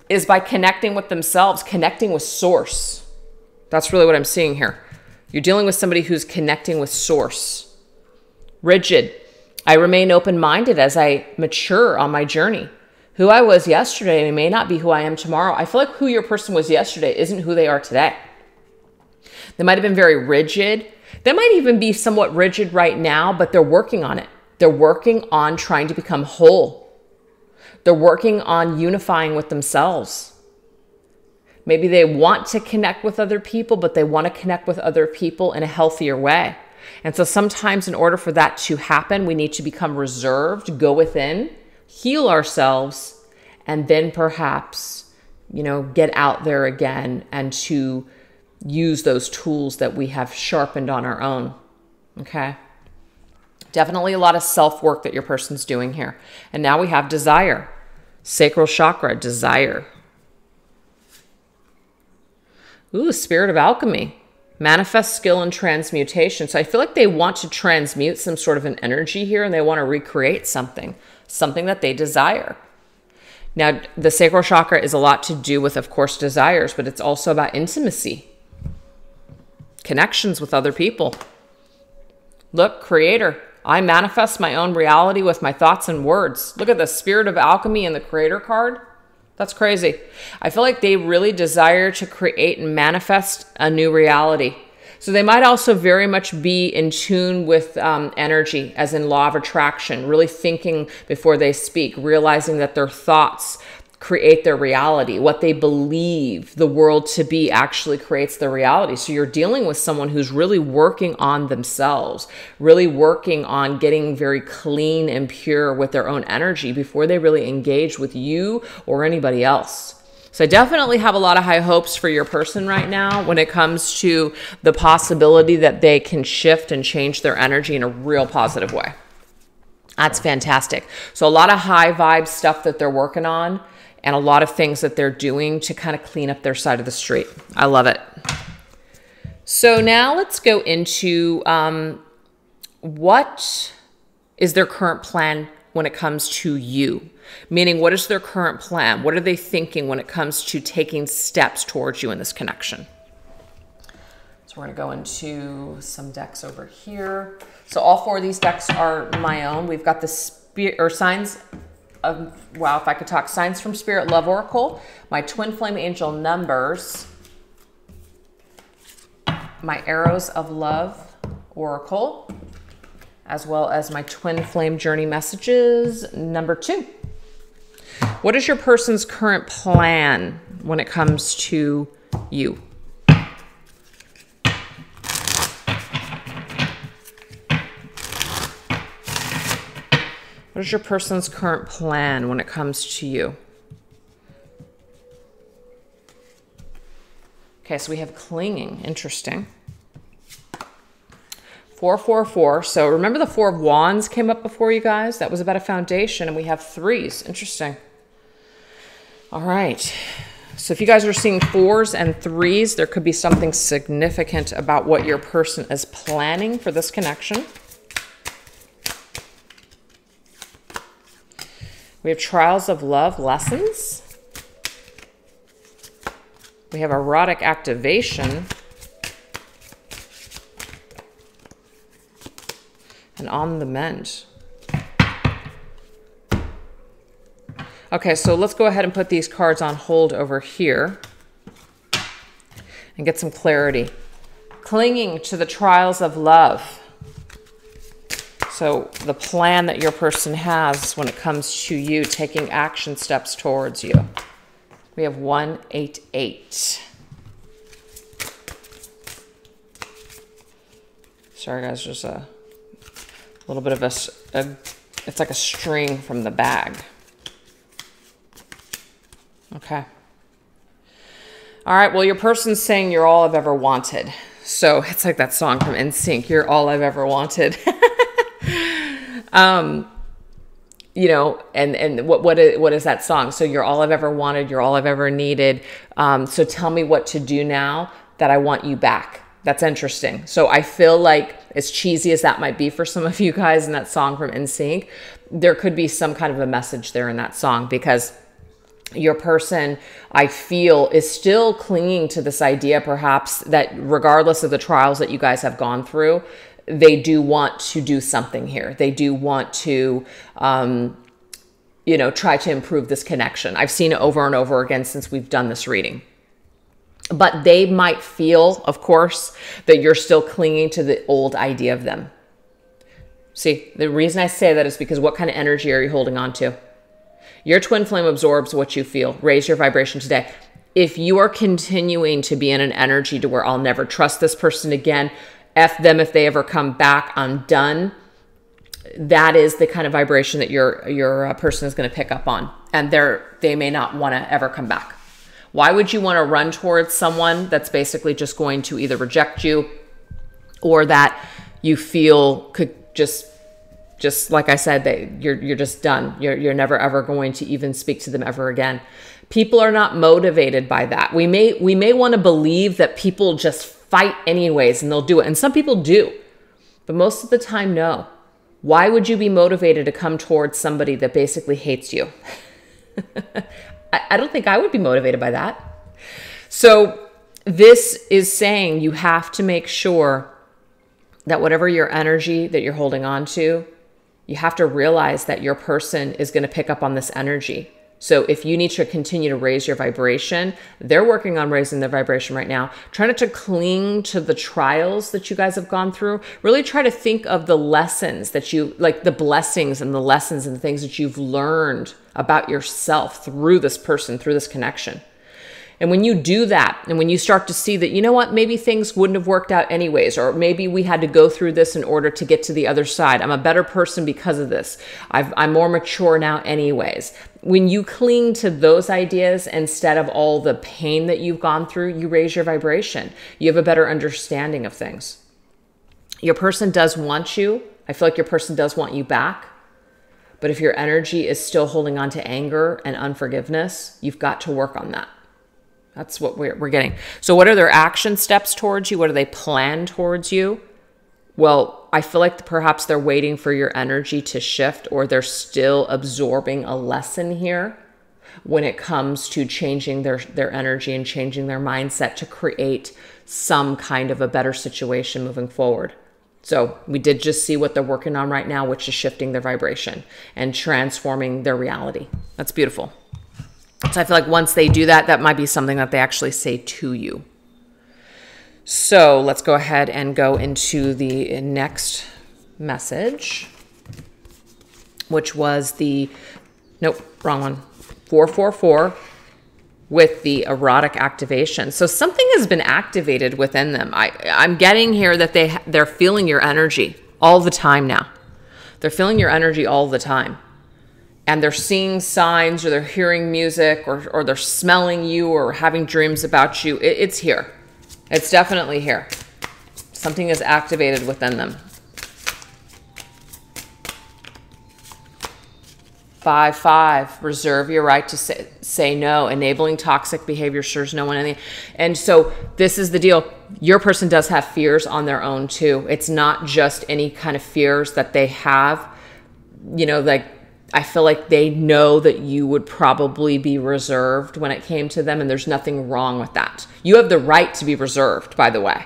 A: is by connecting with themselves, connecting with source. That's really what I'm seeing here. You're dealing with somebody who's connecting with source. Rigid. I remain open-minded as I mature on my journey. Who I was yesterday may not be who I am tomorrow. I feel like who your person was yesterday isn't who they are today. They might have been very rigid. They might even be somewhat rigid right now, but they're working on it. They're working on trying to become whole. They're working on unifying with themselves. Maybe they want to connect with other people, but they want to connect with other people in a healthier way. And so sometimes in order for that to happen, we need to become reserved, go within, heal ourselves, and then perhaps, get out there again and to use those tools that we have sharpened on our own. Okay. Definitely a lot of self-work that your person's doing here. And now we have desire, sacral chakra, desire. Ooh, Spirit of Alchemy. Manifest skill and transmutation. So I feel like they want to transmute some sort of an energy here, and they want to recreate something that they desire. Now, the sacral chakra is a lot to do with, of course, desires, but it's also about intimacy, connections with other people. Look, Creator, I manifest my own reality with my thoughts and words. Look at the Spirit of Alchemy and the Creator card. That's crazy. I feel like they really desire to create and manifest a new reality. So they might also very much be in tune with energy, as in law of attraction, really thinking before they speak, realizing that their thoughts create their reality. What they believe the world to be actually creates their reality. So you're dealing with someone who's really working on themselves, really working on getting very clean and pure with their own energy before they really engage with you or anybody else. So I definitely have a lot of high hopes for your person right now when it comes to the possibility that they can shift and change their energy in a real positive way. That's fantastic. So a lot of high vibe stuff that they're working on, and a lot of things that they're doing to kind of clean up their side of the street. I love it. So now let's go into what is their current plan when it comes to you? Meaning, what is their current plan? What are they thinking when it comes to taking steps towards you in this connection? So we're going to go into some decks over here. So all 4 of these decks are my own. We've got the spirit or signs of, wow, if I could talk, signs from Spirit Love Oracle, my twin flame angel numbers, my arrows of love oracle, as well as my twin flame journey messages number 2. What is your person's current plan when it comes to you? What is your person's current plan when it comes to you? Okay, so we have clinging. Interesting. 444. So remember the 4 of Wands came up before, you guys? That was about a foundation, and we have 3s. Interesting. All right. So if you guys are seeing 4s and 3s, there could be something significant about what your person is planning for this connection. We have trials of love lessons. We have erotic activation. And on the mend. Okay, so let's go ahead and put these cards on hold over here and get some clarity. Clinging to the trials of love. So the plan that your person has when it comes to you taking action steps towards you. We have 188. Sorry guys, there's a little bit of it's like a string from the bag. Okay. All right, well, your person's saying you're all I've ever wanted. So it's like that song from NSYNC, you're all I've ever wanted. You know, and what is that song? So you're all I've ever wanted, you're all I've ever needed. So tell me what to do now that I want you back. That's interesting. So I feel like, as cheesy as that might be for some of you guys in that song from NSYNC, there could be some kind of a message there in that song, because your person, I feel, is still clinging to this idea perhaps that regardless of the trials that you guys have gone through, they do want to do something here. They do want to, you know, try to improve this connection. I've seen it over and over again since we've done this reading. But they might feel, of course, that you're still clinging to the old idea of them. See, the reason I say that is because what kind of energy are you holding on to? Your twin flame absorbs what you feel. Raise your vibration today. If you are continuing to be in an energy to where I'll never trust this person again, F them if they ever come back, I'm done, that is the kind of vibration that your person is going to pick up on. And they may not want to ever come back. Why would you want to run towards someone that's basically just going to either reject you, or that you feel could just like I said, that you're just done. You're never ever going to even speak to them ever again. People are not motivated by that. We may want to believe that people just fight anyways and they'll do it. And some people do, but most of the time, no. Why would you be motivated to come towards somebody that basically hates you? I don't think I would be motivated by that. So this is saying you have to make sure that whatever your energy that you're holding on to, you have to realize that your person is going to pick up on this energy. So if you need to continue to raise your vibration, they're working on raising their vibration right now. Try not to cling to the trials that you guys have gone through. Really try to think of the lessons that you, like the blessings and the lessons and the things that you've learned about yourself through this person, through this connection. And when you do that, and when you start to see that, you know what, maybe things wouldn't have worked out anyways, or maybe we had to go through this in order to get to the other side. I'm a better person because of this. I'm more mature now anyways. When you cling to those ideas instead of all the pain that you've gone through, you raise your vibration. You have a better understanding of things. Your person does want you. I feel like your person does want you back. But if your energy is still holding on to anger and unforgiveness, you've got to work on that. That's what we're getting. So what are their action steps towards you? What do they plan towards you? Well, I feel like perhaps they're waiting for your energy to shift, or they're still absorbing a lesson here when it comes to changing their energy and changing their mindset to create some kind of a better situation moving forward. So we did just see what they're working on right now, which is shifting their vibration and transforming their reality. That's beautiful. So I feel like once they do that, that might be something that they actually say to you. So let's go ahead and go into the next message, which was the, nope, wrong one, 444 with the erotic activation. So something has been activated within them. I'm getting here that they're feeling your energy all the time now. They're feeling your energy all the time. And they're seeing signs, or they're hearing music, or they're smelling you, or having dreams about you. It's here. It's definitely here. Something is activated within them. 5-5, reserve your right to say no. Enabling toxic behavior serves no one anything. And so this is the deal. Your person does have fears on their own too. It's not just any kind of fears that they have, you know, like, I feel like they know that you would probably be reserved when it came to them, and there's nothing wrong with that. You have the right to be reserved, by the way.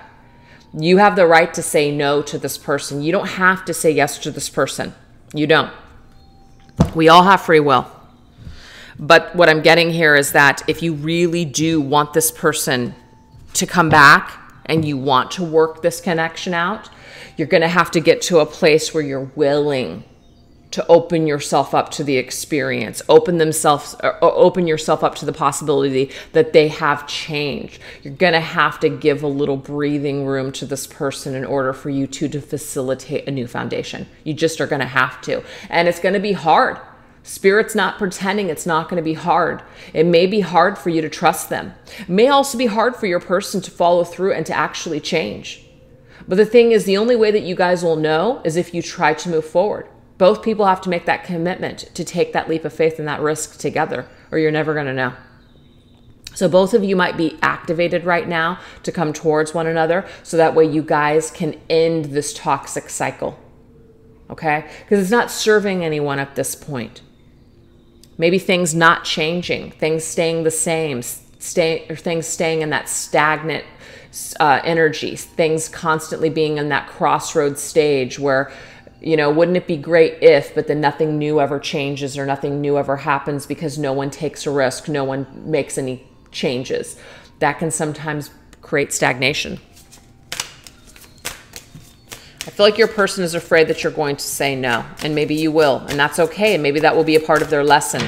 A: You have the right to say no to this person. You don't have to say yes to this person. You don't. We all have free will. But what I'm getting here is that if you really do want this person to come back and you want to work this connection out, you're going to have to get to a place where you're willing to open yourself up to the experience, open yourself up to the possibility that they have changed. You're going to have to give a little breathing room to this person in order for you to facilitate a new foundation. You just are going to have to. And it's going to be hard. Spirit's not pretending it's not going to be hard. It may be hard for you to trust them. It may also be hard for your person to follow through and to actually change. But the thing is, the only way that you guys will know is if you try to move forward. Both people have to make that commitment to take that leap of faith and that risk together, or you're never going to know. So both of you might be activated right now to come towards one another, so that way you guys can end this toxic cycle. Okay? Because it's not serving anyone at this point. Maybe things not changing, things staying the same, or things staying in that stagnant energy, things constantly being in that crossroads stage where, you know, wouldn't it be great if, but then nothing new ever changes or nothing new ever happens because no one takes a risk, no one makes any changes. That can sometimes create stagnation. I feel like your person is afraid that you're going to say no, and maybe you will, and that's okay. And maybe that will be a part of their lesson.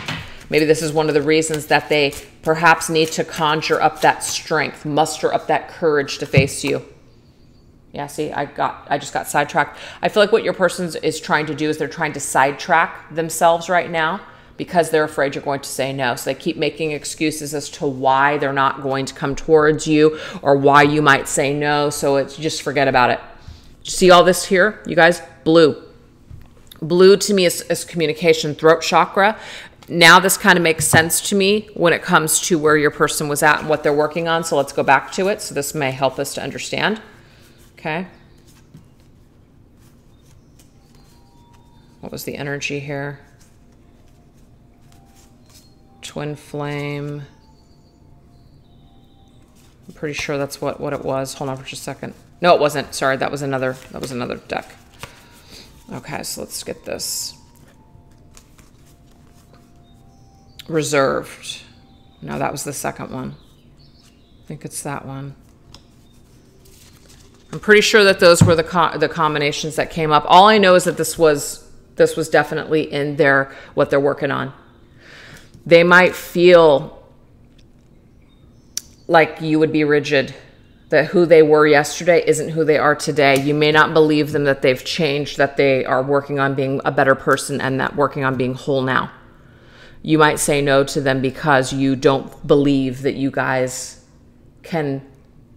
A: Maybe this is one of the reasons that they perhaps need to conjure up that strength, muster up that courage to face you. Yeah, see, I just got sidetracked. I feel like what your person is trying to do is they're trying to sidetrack themselves right now because they're afraid you're going to say no. So they keep making excuses as to why they're not going to come towards you or why you might say no. So it's just forget about it. See all this here, you guys? Blue. Blue to me is communication, throat chakra. Now this kind of makes sense to me when it comes to where your person was at and what they're working on. So let's go back to it. So this may help us to understand. Okay. What was the energy here? Twin flame. I'm pretty sure that's what it was. Hold on for just a second. No, it wasn't. Sorry, that was another deck. Okay, so let's get this. reserved. No, that was the second one. I think it's that one. I'm pretty sure that those were the combinations that came up. All I know is that this was definitely in what they're working on. They might feel like you would be rigid, that who they were yesterday isn't who they are today. You may not believe them that they've changed, that they are working on being a better person and that working on being whole now. You might say no to them because you don't believe that you guys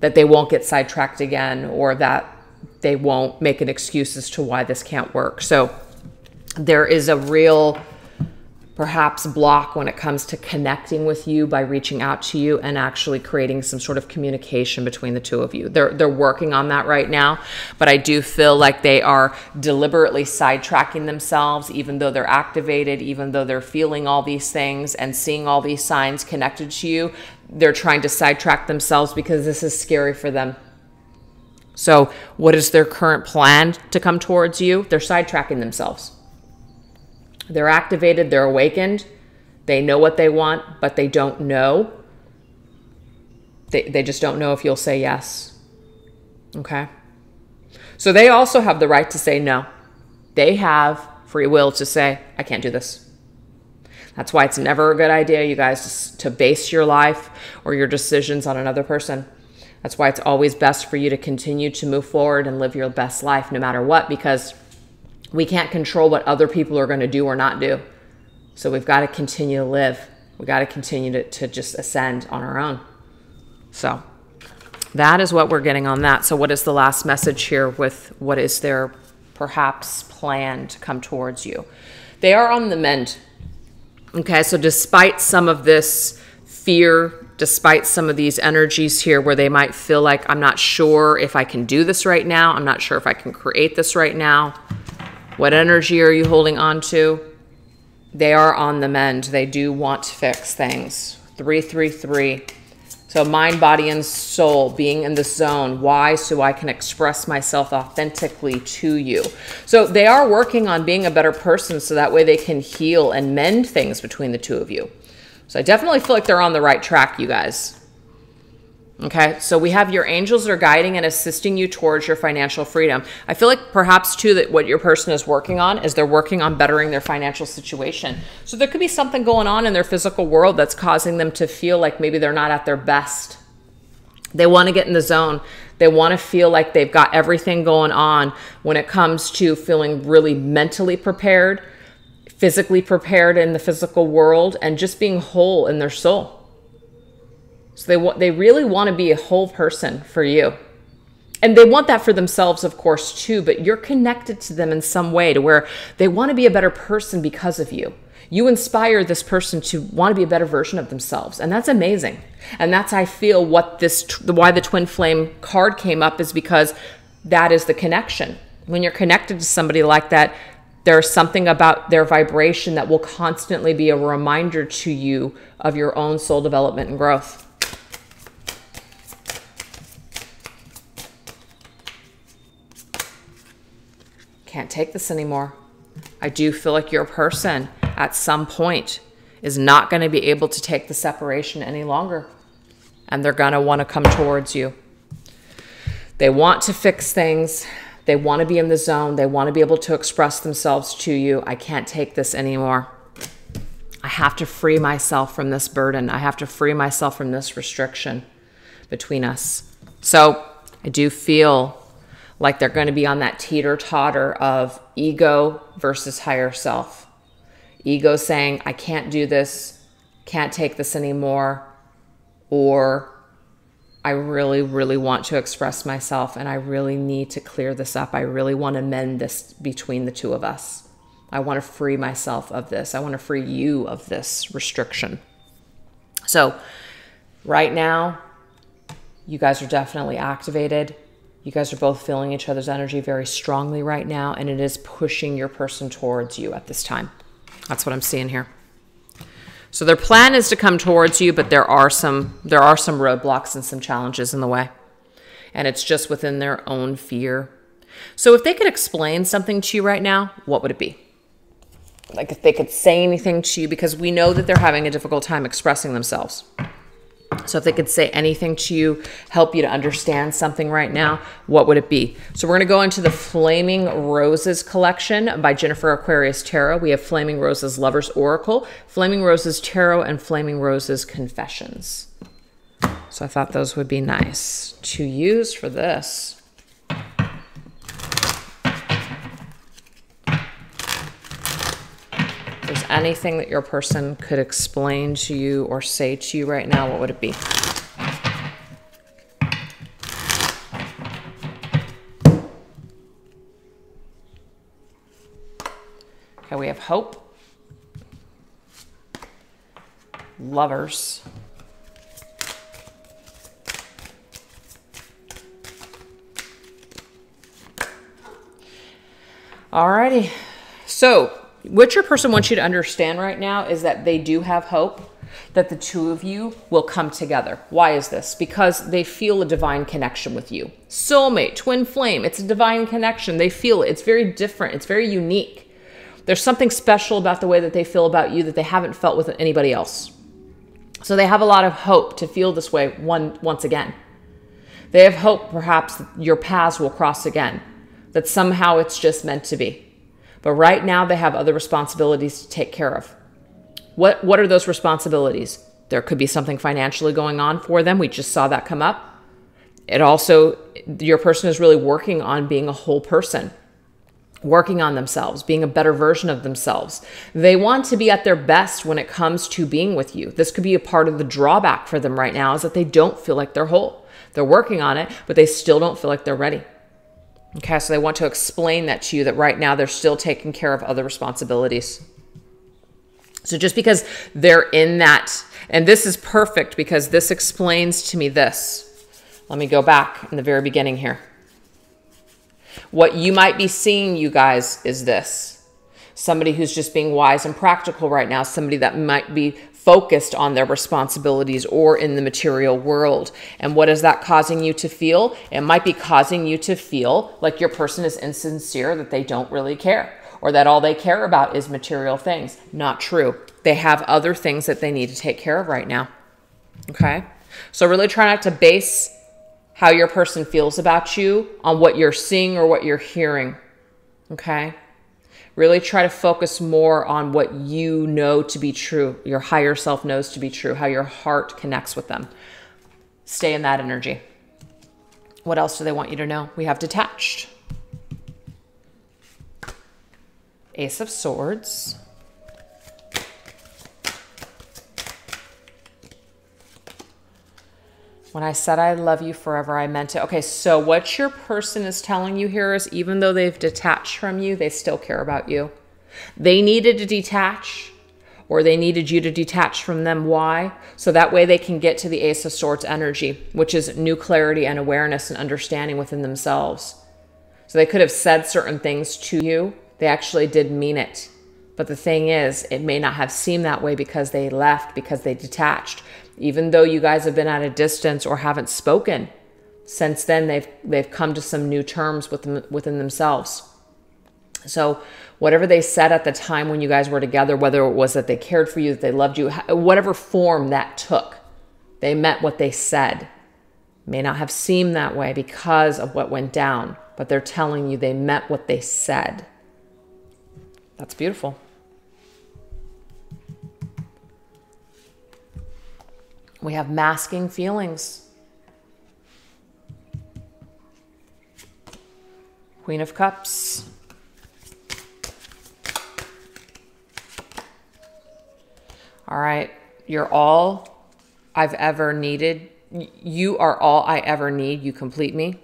A: that they won't get sidetracked again, or that they won't make an excuse as to why this can't work. So there is a real, perhaps, block when it comes to connecting with you by reaching out to you and actually creating some sort of communication between the two of you. They're working on that right now, but I do feel like they are deliberately sidetracking themselves, even though they're activated, even though they're feeling all these things and seeing all these signs connected to you. They're trying to sidetrack themselves because this is scary for them. So what is their current plan to come towards you? They're sidetracking themselves. They're activated, they're awakened, they know what they want, but they don't know. They just don't know if you'll say yes. Okay? So they also have the right to say no. They have free will to say, I can't do this. That's why it's never a good idea, you guys, to base your life or your decisions on another person. That's why it's always best for you to continue to move forward and live your best life no matter what, because we can't control what other people are going to do or not do. So we've got to continue to live. We've got to continue to just ascend on our own. So that is what we're getting on that. So what is the last message here with what is their perhaps plan to come towards you? They are on the mend. Okay, so despite some of this fear, despite some of these energies here where they might feel like, I'm not sure if I can do this right now. I'm not sure if I can create this right now. What energy are you holding on to? They are on the mend. They do want to fix things. 333. So mind, body, and soul, being in the zone. Why? So I can express myself authentically to you. So they are working on being a better person so that way they can heal and mend things between the two of you. So I definitely feel like they're on the right track, you guys. Okay, so we have your angels are guiding and assisting you towards your financial freedom. I feel like perhaps too that what your person is working on is they're working on bettering their financial situation. So there could be something going on in their physical world that's causing them to feel like maybe they're not at their best. They want to get in the zone. They want to feel like they've got everything going on when it comes to feeling really mentally prepared, physically prepared in the physical world, and just being whole in their soul. So they really want to be a whole person for you. And they want that for themselves, of course, too, but you're connected to them in some way to where they want to be a better person because of you. You inspire this person to want to be a better version of themselves. And that's amazing. And that's, I feel, why the Twin Flame card came up, is because that is the connection. When you're connected to somebody like that, there's something about their vibration that will constantly be a reminder to you of your own soul development and growth. Can't take this anymore. I do feel like your person at some point is not going to be able to take the separation any longer. And they're going to want to come towards you. They want to fix things. They want to be in the zone. They want to be able to express themselves to you. I can't take this anymore. I have to free myself from this burden. I have to free myself from this restriction between us. So I do feel like they're going to be on that teeter-totter of ego versus higher self. Ego saying, I can't do this, can't take this anymore, or I really, really want to express myself and I really need to clear this up. I really want to mend this between the two of us. I want to free myself of this. I want to free you of this restriction. So right now, you guys are definitely activated. You guys are both feeling each other's energy very strongly right now, and it is pushing your person towards you at this time. That's what I'm seeing here. So their plan is to come towards you, but there are some roadblocks and some challenges in the way. And it's just within their own fear. So if they could explain something to you right now, what would it be? like if they could say anything to you, because we know that they're having a difficult time expressing themselves. So if they could say anything to you, help you to understand something right now, what would it be? So we're going to go into the Flaming Roses collection by Jennifer Aquarius Tarot. We have Flaming Roses Lover's Oracle, Flaming Roses Tarot, and Flaming Roses Confessions. So I thought those would be nice to use for this. If there's anything that your person could explain to you or say to you right now, what would it be? Okay, we have hope, lovers, alrighty. So what your person wants you to understand right now is that they do have hope that the two of you will come together. Why is this? Because they feel a divine connection with you. Soulmate, twin flame, it's a divine connection. They feel it. It's very different. It's very unique. There's something special about the way that they feel about you that they haven't felt with anybody else. So they have a lot of hope to feel this way once again. They have hope perhaps that your paths will cross again, that somehow it's just meant to be. But right now they have other responsibilities to take care of. What are those responsibilities? There could be something financially going on for them. We just saw that come up. It also, your person is really working on being a whole person, working on themselves, being a better version of themselves. They want to be at their best when it comes to being with you. This could be a part of the drawback for them right now, is that they don't feel like they're whole. They're working on it, but they still don't feel like they're ready. Okay, so they want to explain that to you, that right now they're still taking care of other responsibilities. So just because they're in that, and this is perfect because this explains to me this. Let me go back in the very beginning here. What you might be seeing, you guys, is this. Somebody who's just being wise and practical right now, somebody that might be focused on their responsibilities or in the material world. And what is that causing you to feel? It might be causing you to feel like your person is insincere, that they don't really care, or that all they care about is material things. Not true. They have other things that they need to take care of right now. Okay? So really try not to base how your person feels about you on what you're seeing or what you're hearing. Okay? Really try to focus more on what you know to be true, your higher self knows to be true, how your heart connects with them. Stay in that energy. What else do they want you to know? We have detached. Ace of Swords. When I said I love you forever, I meant it. Okay, so what your person is telling you here is even though they've detached from you, they still care about you. They needed to detach, or they needed you to detach from them. Why? So that way they can get to the Ace of Swords energy, which is new clarity and awareness and understanding within themselves. So they could have said certain things to you. They actually did mean it. But the thing is, it may not have seemed that way because they left, because they detached. Even though you guys have been at a distance or haven't spoken, since then they've come to some new terms within themselves. So whatever they said at the time when you guys were together, whether it was that they cared for you, that they loved you, whatever form that took, they meant what they said. May not have seemed that way because of what went down, but they're telling you they meant what they said. That's beautiful. We have masking feelings. Queen of Cups. All right. You're all I've ever needed. You are all I ever need. You complete me.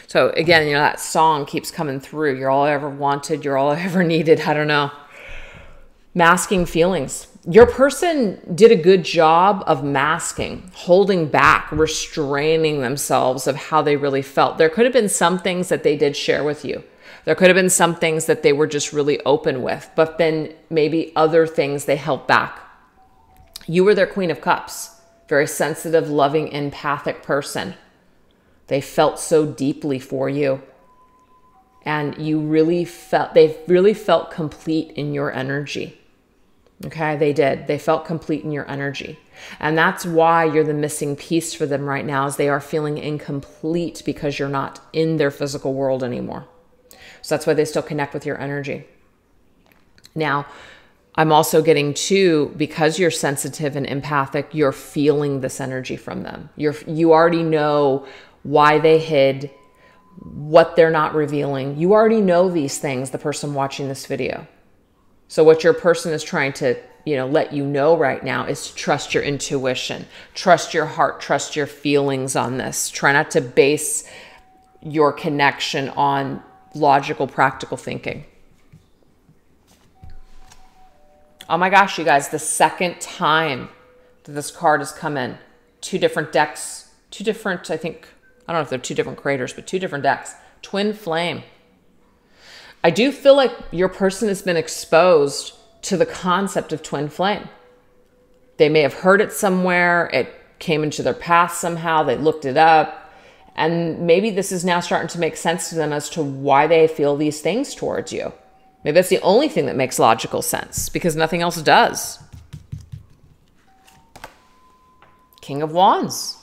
A: So again, you know, that song keeps coming through. You're all I ever wanted. You're all I ever needed. I don't know. Masking feelings. Your person did a good job of masking, holding back, restraining themselves of how they really felt. There could have been some things that they did share with you. There could have been some things that they were just really open with, but then maybe other things they held back. You were their Queen of Cups, very sensitive, loving, empathic person. They felt so deeply for you. and they really felt complete in your energy. Okay, they did. They felt complete in your energy. And that's why you're the missing piece for them right now, is they are feeling incomplete because you're not in their physical world anymore. So that's why they still connect with your energy. Now, I'm also getting too, because you're sensitive and empathic, you're feeling this energy from them. You already know why they hid, what they're not revealing. You already know these things, the person watching this video. So what your person is trying to, let you know right now is to trust your intuition, trust your heart, trust your feelings on this. Try not to base your connection on logical, practical thinking. Oh my gosh, you guys, the second time that this card has come in, 2 different decks, 2 different, I don't know if they're 2 different creators, but 2 different decks. Twin flame. I do feel like your person has been exposed to the concept of twin flame. They may have heard it somewhere. It came into their path somehow. They looked it up. And maybe this is now starting to make sense to them as to why they feel these things towards you. Maybe that's the only thing that makes logical sense, because nothing else does. King of Wands.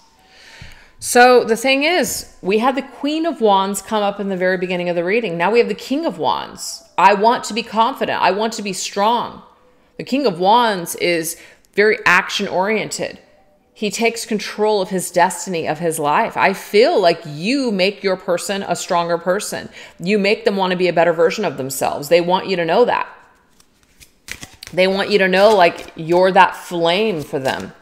A: So the thing is, we had the Queen of Wands come up in the very beginning of the reading. Now we have the King of Wands. I want to be confident. I want to be strong. The King of Wands is very action-oriented. He takes control of his destiny, of his life. I feel like you make your person a stronger person. You make them want to be a better version of themselves. They want you to know that. They want you to know, like, you're that flame for them.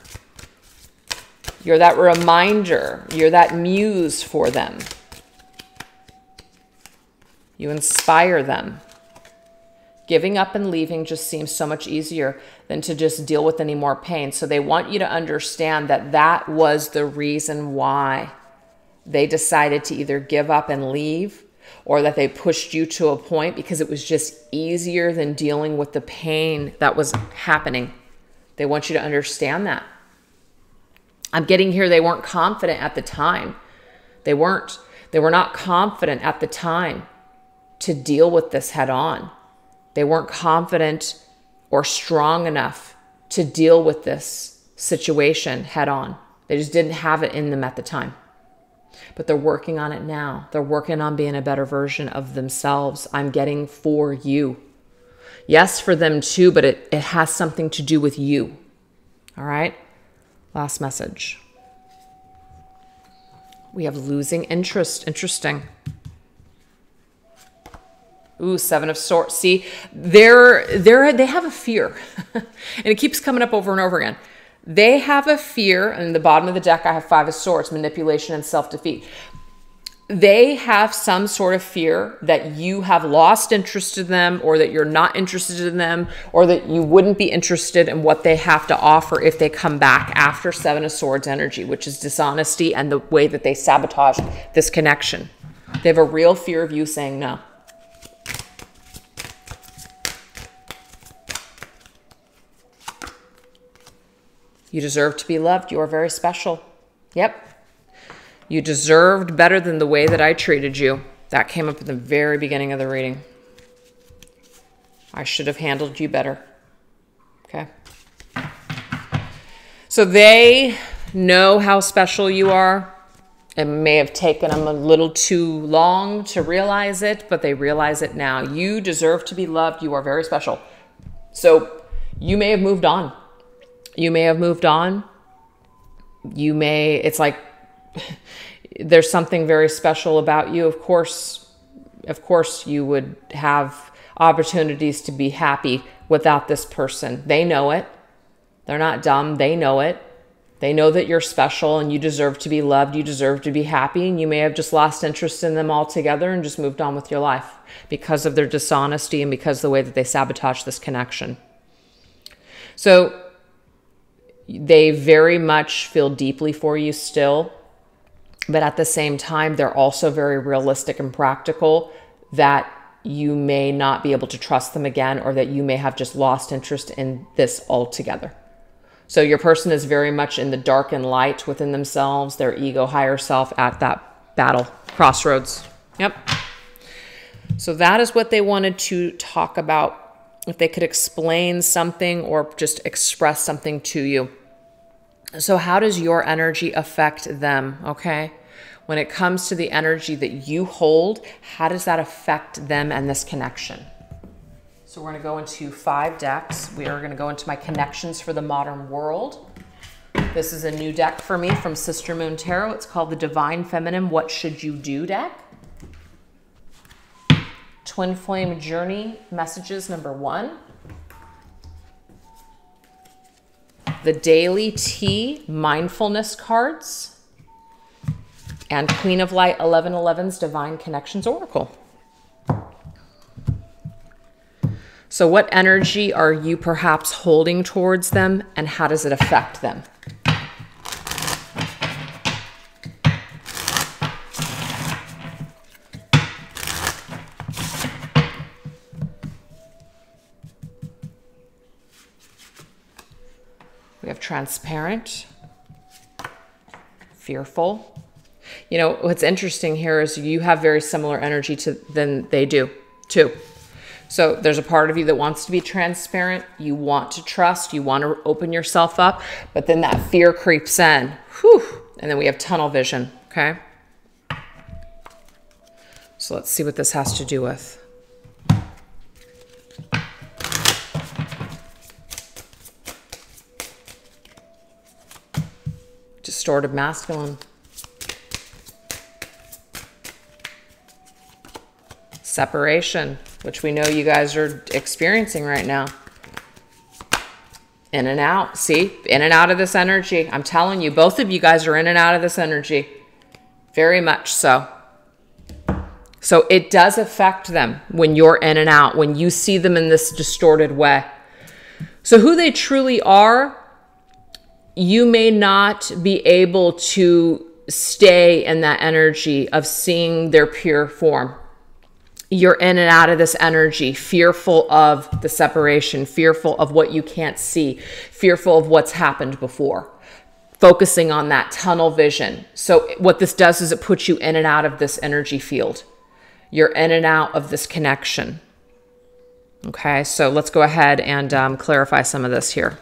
A: You're that reminder. You're that muse for them. You inspire them. Giving up and leaving just seems so much easier than to just deal with any more pain. So they want you to understand that that was the reason why they decided to either give up and leave, or that they pushed you to a point because it was just easier than dealing with the pain that was happening. They want you to understand that. I'm getting here, they weren't confident at the time. They were not confident at the time to deal with this head on. They weren't confident or strong enough to deal with this situation head on. They just didn't have it in them at the time. But they're working on it now. They're working on being a better version of themselves. I'm getting for you. Yes, for them too, but it has something to do with you. All right? Last message. We have losing interest. Interesting. Ooh, 7 of Swords. See, they have a fear. And it keeps coming up over and over again. They have a fear. And in the bottom of the deck, I have 5 of Swords, manipulation and self-defeat. They have some sort of fear that you have lost interest in them, or that you're not interested in them, or that you wouldn't be interested in what they have to offer if they come back after 7 of Swords energy, which is dishonesty and the way that they sabotage this connection. They have a real fear of you saying no. You deserve to be loved. You are very special. Yep. You deserved better than the way that I treated you. That came up at the very beginning of the reading. I should have handled you better. Okay. So they know how special you are. It may have taken them a little too long to realize it, but they realize it now. You deserve to be loved. You are very special. So you may have moved on. You may have moved on. It's like there's something very special about you. Of course you would have opportunities to be happy without this person. They know it. They're not dumb. They know it. They know that you're special and you deserve to be loved. You deserve to be happy. And you may have just lost interest in them altogether and just moved on with your life because of their dishonesty and because of the way that they sabotage this connection. So they very much feel deeply for you still. But at the same time, they're also very realistic and practical that you may not be able to trust them again, or that you may have just lost interest in this altogether. So your person is very much in the dark and light within themselves, their ego, higher self at that battle, crossroads. Yep. So that is what they wanted to talk about. If they could explain something or just express something to you. So how does your energy affect them? Okay. When it comes to the energy that you hold, how does that affect them and this connection? So we're going to go into 5 decks. We are going to go into my connections for the modern world. This is a new deck for me from Sister Moon Tarot. It's called the Divine Feminine What Should You Do deck. Twin Flame Journey messages number 1. The Daily Tea Mindfulness cards. And Queen of Light 1111's Divine Connections Oracle. So what energy are you perhaps holding towards them, and how does it affect them? We have transparent, fearful. You know, what's interesting here is you have very similar energy than they do too. So there's a part of you that wants to be transparent. You want to trust. You want to open yourself up. But then that fear creeps in. Whew. And then we have tunnel vision. Okay. So let's see what this has to do with. Distorted masculine. Separation, which we know you guys are experiencing right now. In and out. See? In and out of this energy. I'm telling you, both of you guys are in and out of this energy. Very much so. So it does affect them when you're in and out, when you see them in this distorted way. So who they truly are, you may not be able to stay in that energy of seeing their pure form. You're in and out of this energy, fearful of the separation, fearful of what you can't see, fearful of what's happened before, focusing on that tunnel vision. So what this does is it puts you in and out of this energy field. You're in and out of this connection. Okay, so let's go ahead and clarify some of this here.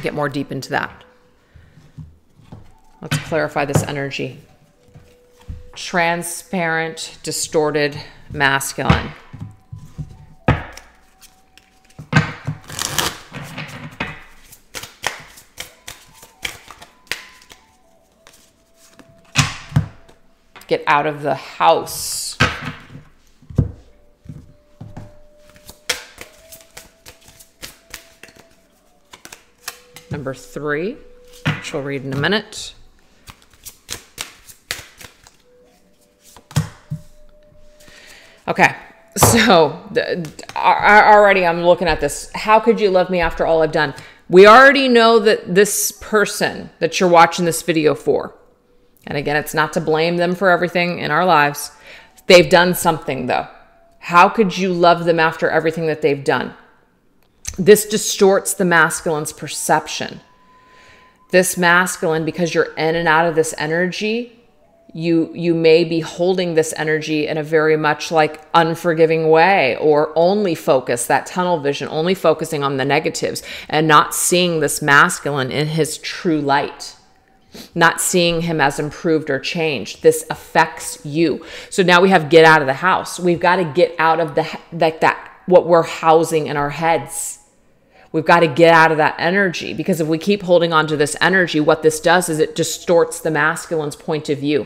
A: Get more deep into that. Let's clarify this energy. Transparent, distorted, masculine. Get out of the house. Number 3, which we'll read in a minute. Okay, so already I'm looking at this. How could you love me after all I've done? We already know that this person that you're watching this video for, and again, it's not to blame them for everything in our lives. They've done something though. How could you love them after everything that they've done? This distorts the masculine's perception. This masculine, because you're in and out of this energy, you may be holding this energy in a very much like unforgiving way, or only focus that tunnel vision, only focusing on the negatives and not seeing this masculine in his true light, not seeing him as improved or changed. This affects you. So now we have get out of the house. We've got to get out of what we're housing in our heads. We've got to get out of that energy, because if we keep holding on to this energy, what this does is it distorts the masculine's point of view.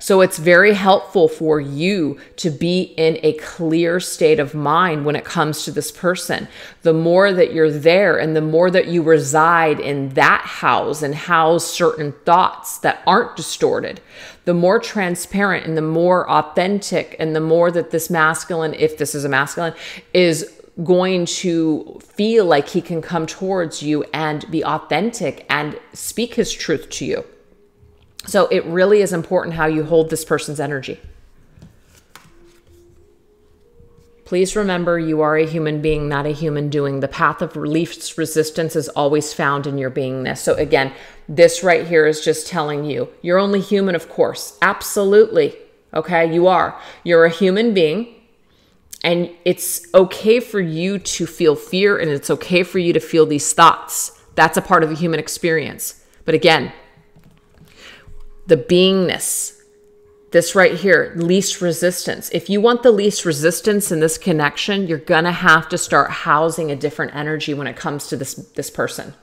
A: So it's very helpful for you to be in a clear state of mind when it comes to this person. The more that you're there and the more that you reside in that house and house certain thoughts that aren't distorted, the more transparent and the more authentic and the more that this masculine, if this is a masculine, is going to feel like he can come towards you and be authentic and speak his truth to you. So it really is important how you hold this person's energy. Please remember, you are a human being, not a human doing. The path of least resistance is always found in your beingness. So again, this right here is just telling you, you're only human, of course. Absolutely. Okay, you are. You're a human being, and it's okay for you to feel fear, and it's okay for you to feel these thoughts. That's a part of the human experience. But again, the beingness, this right here, least resistance. If you want the least resistance in this connection, you're going to have to start housing a different energy when it comes to this person.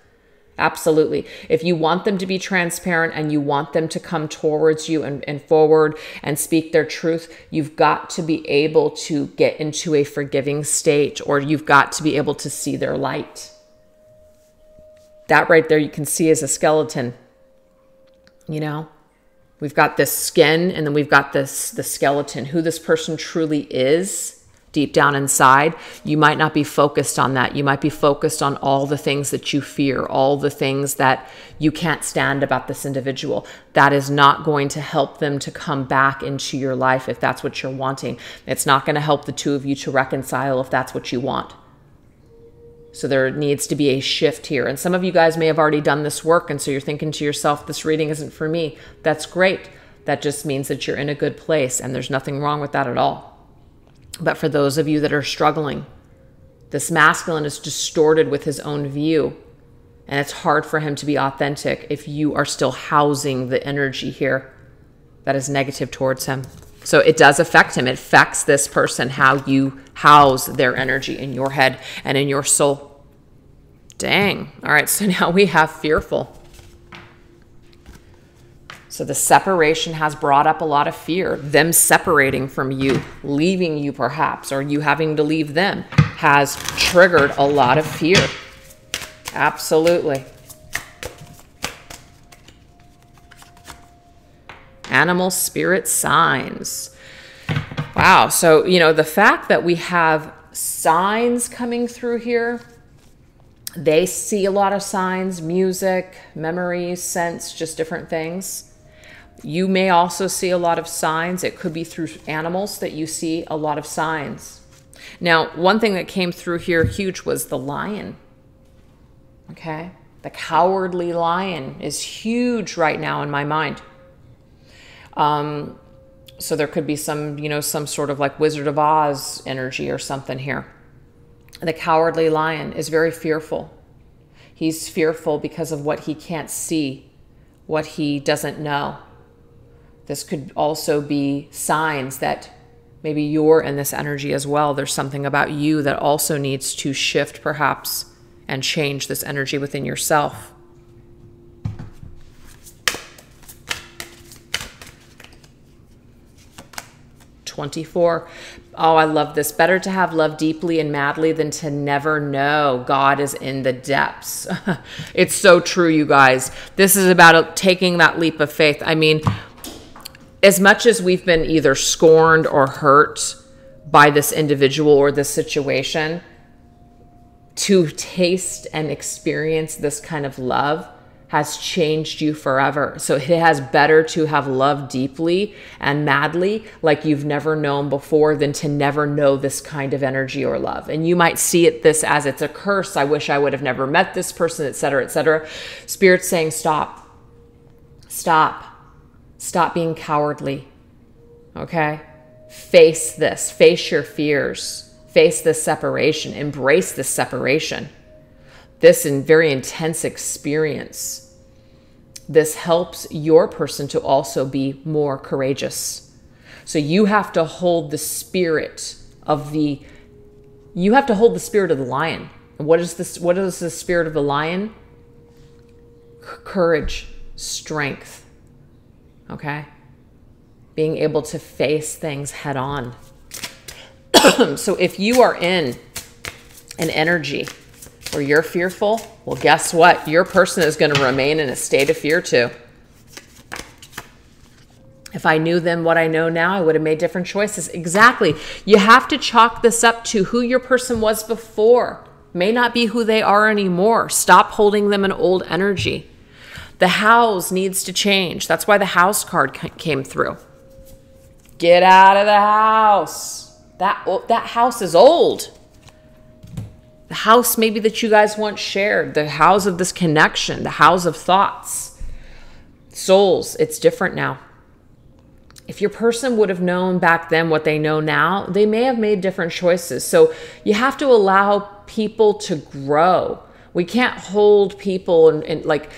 A: Absolutely. If you want them to be transparent and you want them to come towards you and forward and speak their truth, you've got to be able to get into a forgiving state, or you've got to be able to see their light. That right there you can see is a skeleton. You know, we've got this skin, and then we've got the skeleton, who this person truly is. Deep down inside, you might not be focused on that. You might be focused on all the things that you fear, all the things that you can't stand about this individual. That is not going to help them to come back into your life if that's what you're wanting. It's not going to help the two of you to reconcile if that's what you want. So there needs to be a shift here. And some of you guys may have already done this work, and so you're thinking to yourself, this reading isn't for me. That's great. That just means that you're in a good place, and there's nothing wrong with that at all. But for those of you that are struggling, this masculine is distorted with his own view, and it's hard for him to be authentic if you are still housing the energy here that is negative towards him. So it does affect him. It affects this person, how you house their energy in your head and in your soul. Dang. All right, so now we have fearful. So the separation has brought up a lot of fear. Them separating from you, leaving you perhaps, or you having to leave them, has triggered a lot of fear. Absolutely. Animal spirit signs. Wow. So, you know, the fact that we have signs coming through here, they see a lot of signs, music, memories, sense, just different things. You may also see a lot of signs. It could be through animals that you see a lot of signs. Now, one thing that came through here huge was the lion. Okay? The cowardly lion is huge right now in my mind. So there could be some, you know, some sort of like Wizard of Oz energy or something here. The cowardly lion is very fearful. He's fearful because of what he can't see, what he doesn't know. This could also be signs that maybe you're in this energy as well. There's something about you that also needs to shift perhaps and change this energy within yourself. '24. Oh, I love this. Better to have love deeply and madly than to never know. God is in the depths. It's so true, you guys. This is about taking that leap of faith. I mean, as much as we've been either scorned or hurt by this individual or this situation, to taste and experience this kind of love has changed you forever. So it has better to have loved deeply and madly like you've never known before than to never know this kind of energy or love. And you might see this as it's a curse. I wish I would have never met this person, etc., etc. Spirit's saying, stop. Stop. Stop being cowardly, okay? Face this. Face your fears. Face this separation. Embrace this separation. This is very intense experience. This helps your person to also be more courageous. So you have to hold the spirit of the lion. And what is this? What is the spirit of the lion? Courage, strength. Okay? Being able to face things head on. So if you are in an energy where you're fearful, well, guess what? Your person is going to remain in a state of fear too. If I knew then what I know now, I would have made different choices. Exactly. You have to chalk this up to who your person was before. May not be who they are anymore. Stop holding them in old energy. The house needs to change. That's why the house card came through. Get out of the house. That house is old. The house maybe that you guys once shared. The house of this connection. The house of thoughts. Souls. It's different now. if your person would have known back then what they know now, they may have made different choices. So you have to allow people to grow. We can't hold people and like,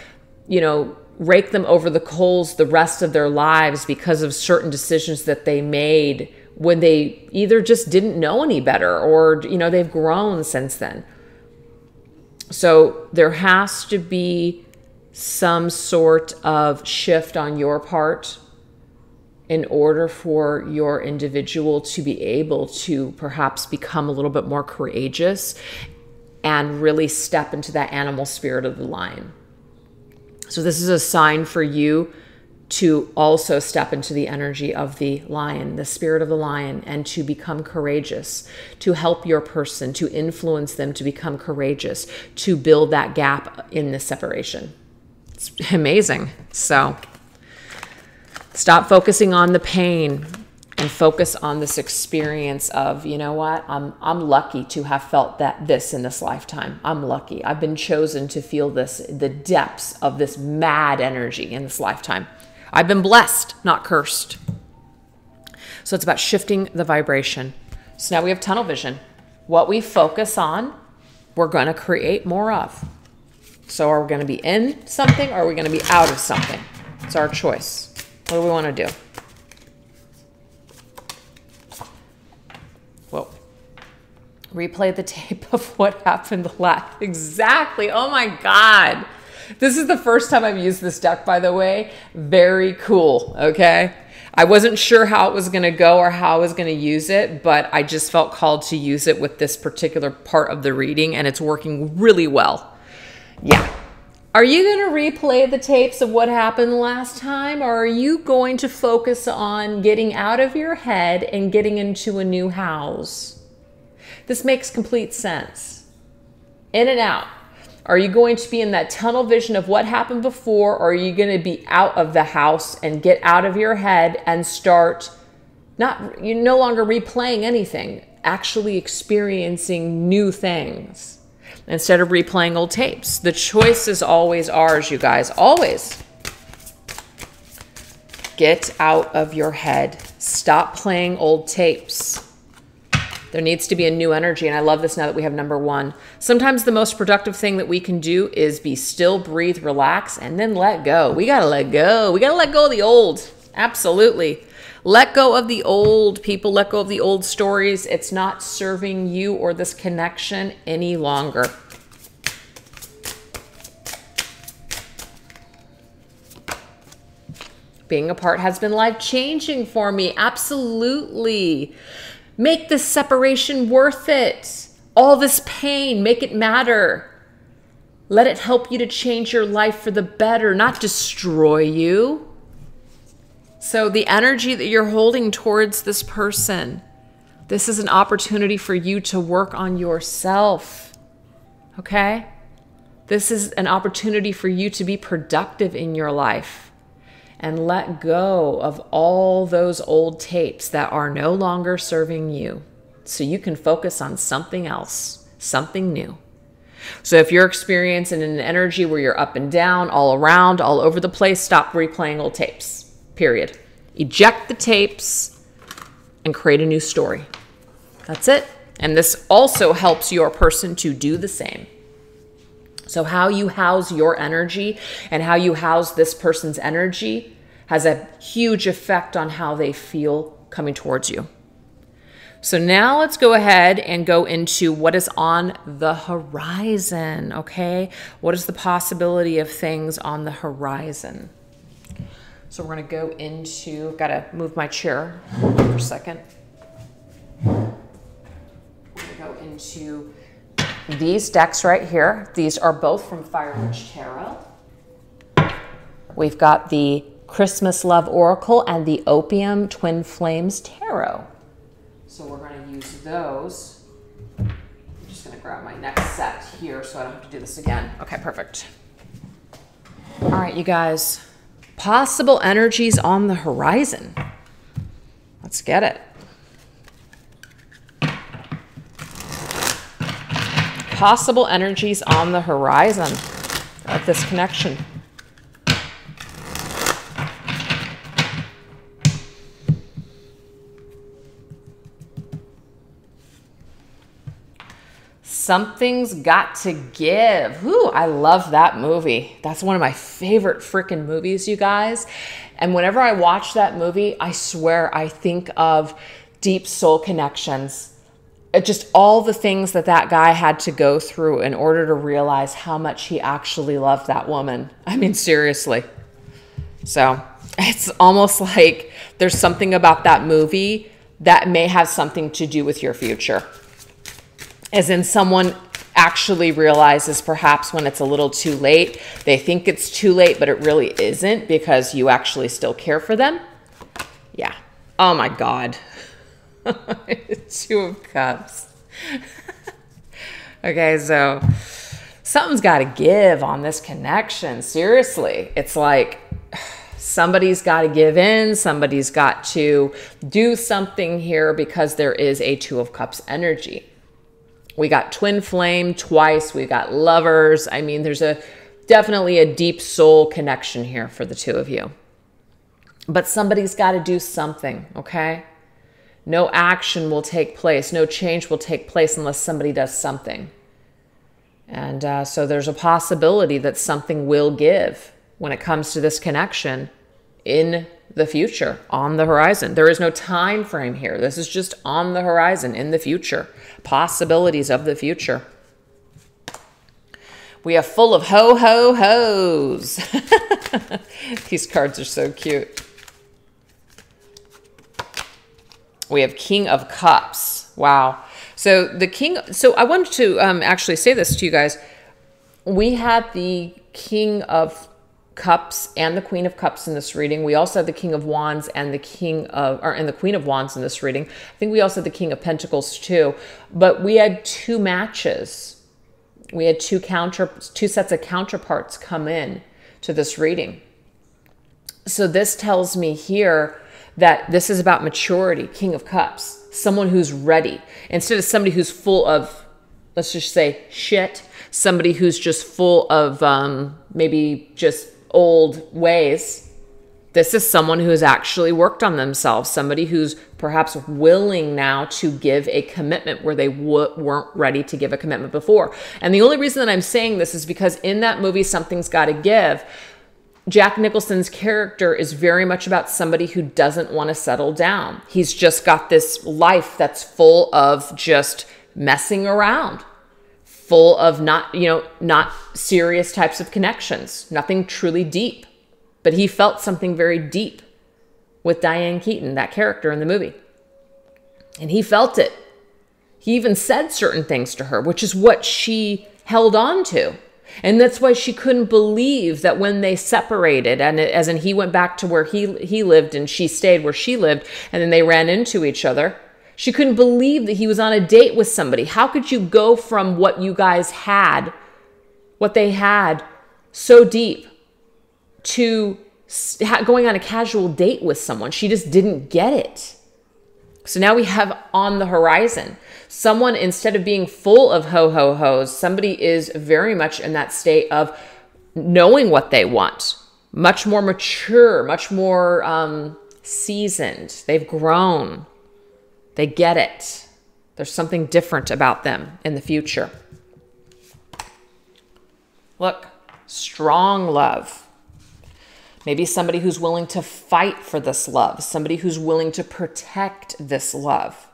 A: you know, rake them over the coals the rest of their lives because of certain decisions that they made when they either just didn't know any better or, you know, they've grown since then. So there has to be some sort of shift on your part in order for your individual to be able to perhaps become a little bit more courageous and really step into that animal spirit of the lion. So this is a sign for you to also step into the energy of the lion, the spirit of the lion, and to become courageous, to help your person, to influence them to become courageous, to build that gap in this separation. It's amazing. So stop focusing on the pain and focus on this experience of, you know what, I'm lucky to have felt this in this lifetime. I'm lucky. I've been chosen to feel this, the depths of this mad energy in this lifetime. I've been blessed, not cursed. So it's about shifting the vibration. So now we have tunnel vision. What we focus on, we're going to create more of. So are we going to be in something or are we going to be out of something? It's our choice. What do we want to do? Whoa. Replay the tape of what happened last. Exactly. Oh my God. This is the first time I've used this deck, by the way. Very cool, okay? I wasn't sure how it was going to go or how I was going to use it, but I just felt called to use it with this particular part of the reading, and it's working really well. Yeah. Are you going to replay the tapes of what happened last time, or are you going to focus on getting out of your head and getting into a new house? This makes complete sense. In and out. Are you going to be in that tunnel vision of what happened before, or are you going to be out of the house and get out of your head and start you're no longer replaying anything, actually experiencing new things instead of replaying old tapes? The choice is always ours, you guys, always. Get out of your head. Stop playing old tapes. There needs to be a new energy, and I love this now that we have number 1. Sometimes the most productive thing that we can do is be still, breathe, relax, and then let go. We got to let go. We got to let go of the old. Absolutely. Let go of the old, people. Let go of the old stories. It's not serving you or this connection any longer. Being apart has been life-changing for me. Absolutely. Make this separation worth it. All this pain, make it matter. Let it help you to change your life for the better, not destroy you. So the energy that you're holding towards this person, this is an opportunity for you to work on yourself. Okay? This is an opportunity for you to be productive in your life and let go of all those old tapes that are no longer serving you so you can focus on something else, something new. So if you're experiencing an energy where you're up and down, all around, all over the place, stop replaying old tapes, period. Eject the tapes and create a new story. That's it. And this also helps your person to do the same. So how you house your energy and how you house this person's energy has a huge effect on how they feel coming towards you. So now let's go ahead and go into what is on the horizon, okay? What is the possibility of things on the horizon? So we're going to go into, got to move my chair for a second. We're going to go into these decks right here. These are both from Fire Witch Tarot. We've got the Christmas Love Oracle and the Opium Twin Flames Tarot. So we're going to use those. I'm just going to grab my next set here so I don't have to do this again. Okay, perfect. All right, you guys. Possible energies on the horizon. Let's get it. Possible energies on the horizon of this connection. Something's got to give. Ooh, I love that movie. That's one of my favorite freaking movies, you guys. And whenever I watch that movie, I swear I think of deep soul connections. Just all the things that that guy had to go through in order to realize how much he actually loved that woman. I mean, seriously. So it's almost like there's something about that movie that may have something to do with your future. As in, someone actually realizes perhaps when it's a little too late. They think it's too late, but it really isn't, because you actually still care for them. Yeah. Oh my God. Two of Cups. Okay, so something's got to give on this connection. Seriously. It's like somebody's got to give in. Somebody's got to do something here, because there is a Two of Cups energy. We got twin flame twice. We got lovers. I mean, there's definitely a deep soul connection here for the two of you. But somebody's got to do something, okay? No action will take place. No change will take place unless somebody does something. And so there's a possibility that something will give when it comes to this connection in the future, on the horizon. There is no time frame here. This is just on the horizon, in the future. Possibilities of the future. We have full of ho, ho, ho's. These cards are so cute. We have King of Cups. Wow. So the King, so I wanted to actually say this to you guys. We had the King of Cups and the Queen of Cups in this reading. We also have the King of Wands and the Queen of Wands in this reading. I think we also had the King of Pentacles too. But we had two matches. We had two sets of counterparts come in to this reading. So this tells me here that this is about maturity. King of Cups, someone who's ready, instead of somebody who's full of, let's just say, shit. Somebody who's just full of maybe just old ways. This is someone who has actually worked on themselves. Somebody who's perhaps willing now to give a commitment where they weren't ready to give a commitment before. And the only reason that I'm saying this is because in that movie, Something's Gotta Give, Jack Nicholson's character is very much about somebody who doesn't want to settle down. He's just got this life that's full of just messing around. Full of not serious types of connections, nothing truly deep. But he felt something very deep with Diane Keaton, that character in the movie. And he felt it. He even said certain things to her, which is what she held on to. And that's why she couldn't believe that when they separated, and as in he went back to where he lived and she stayed where she lived, and then they ran into each other. She couldn't believe that he was on a date with somebody. How could you go from what you guys had, what they had, so deep, to going on a casual date with someone? She just didn't get it. So now we have on the horizon, someone, instead of being full of ho-ho-hos, somebody is very much in that state of knowing what they want. Much more mature, much more seasoned. They've grown. They get it. There's something different about them in the future. Look, strong love. Maybe somebody who's willing to fight for this love. Somebody who's willing to protect this love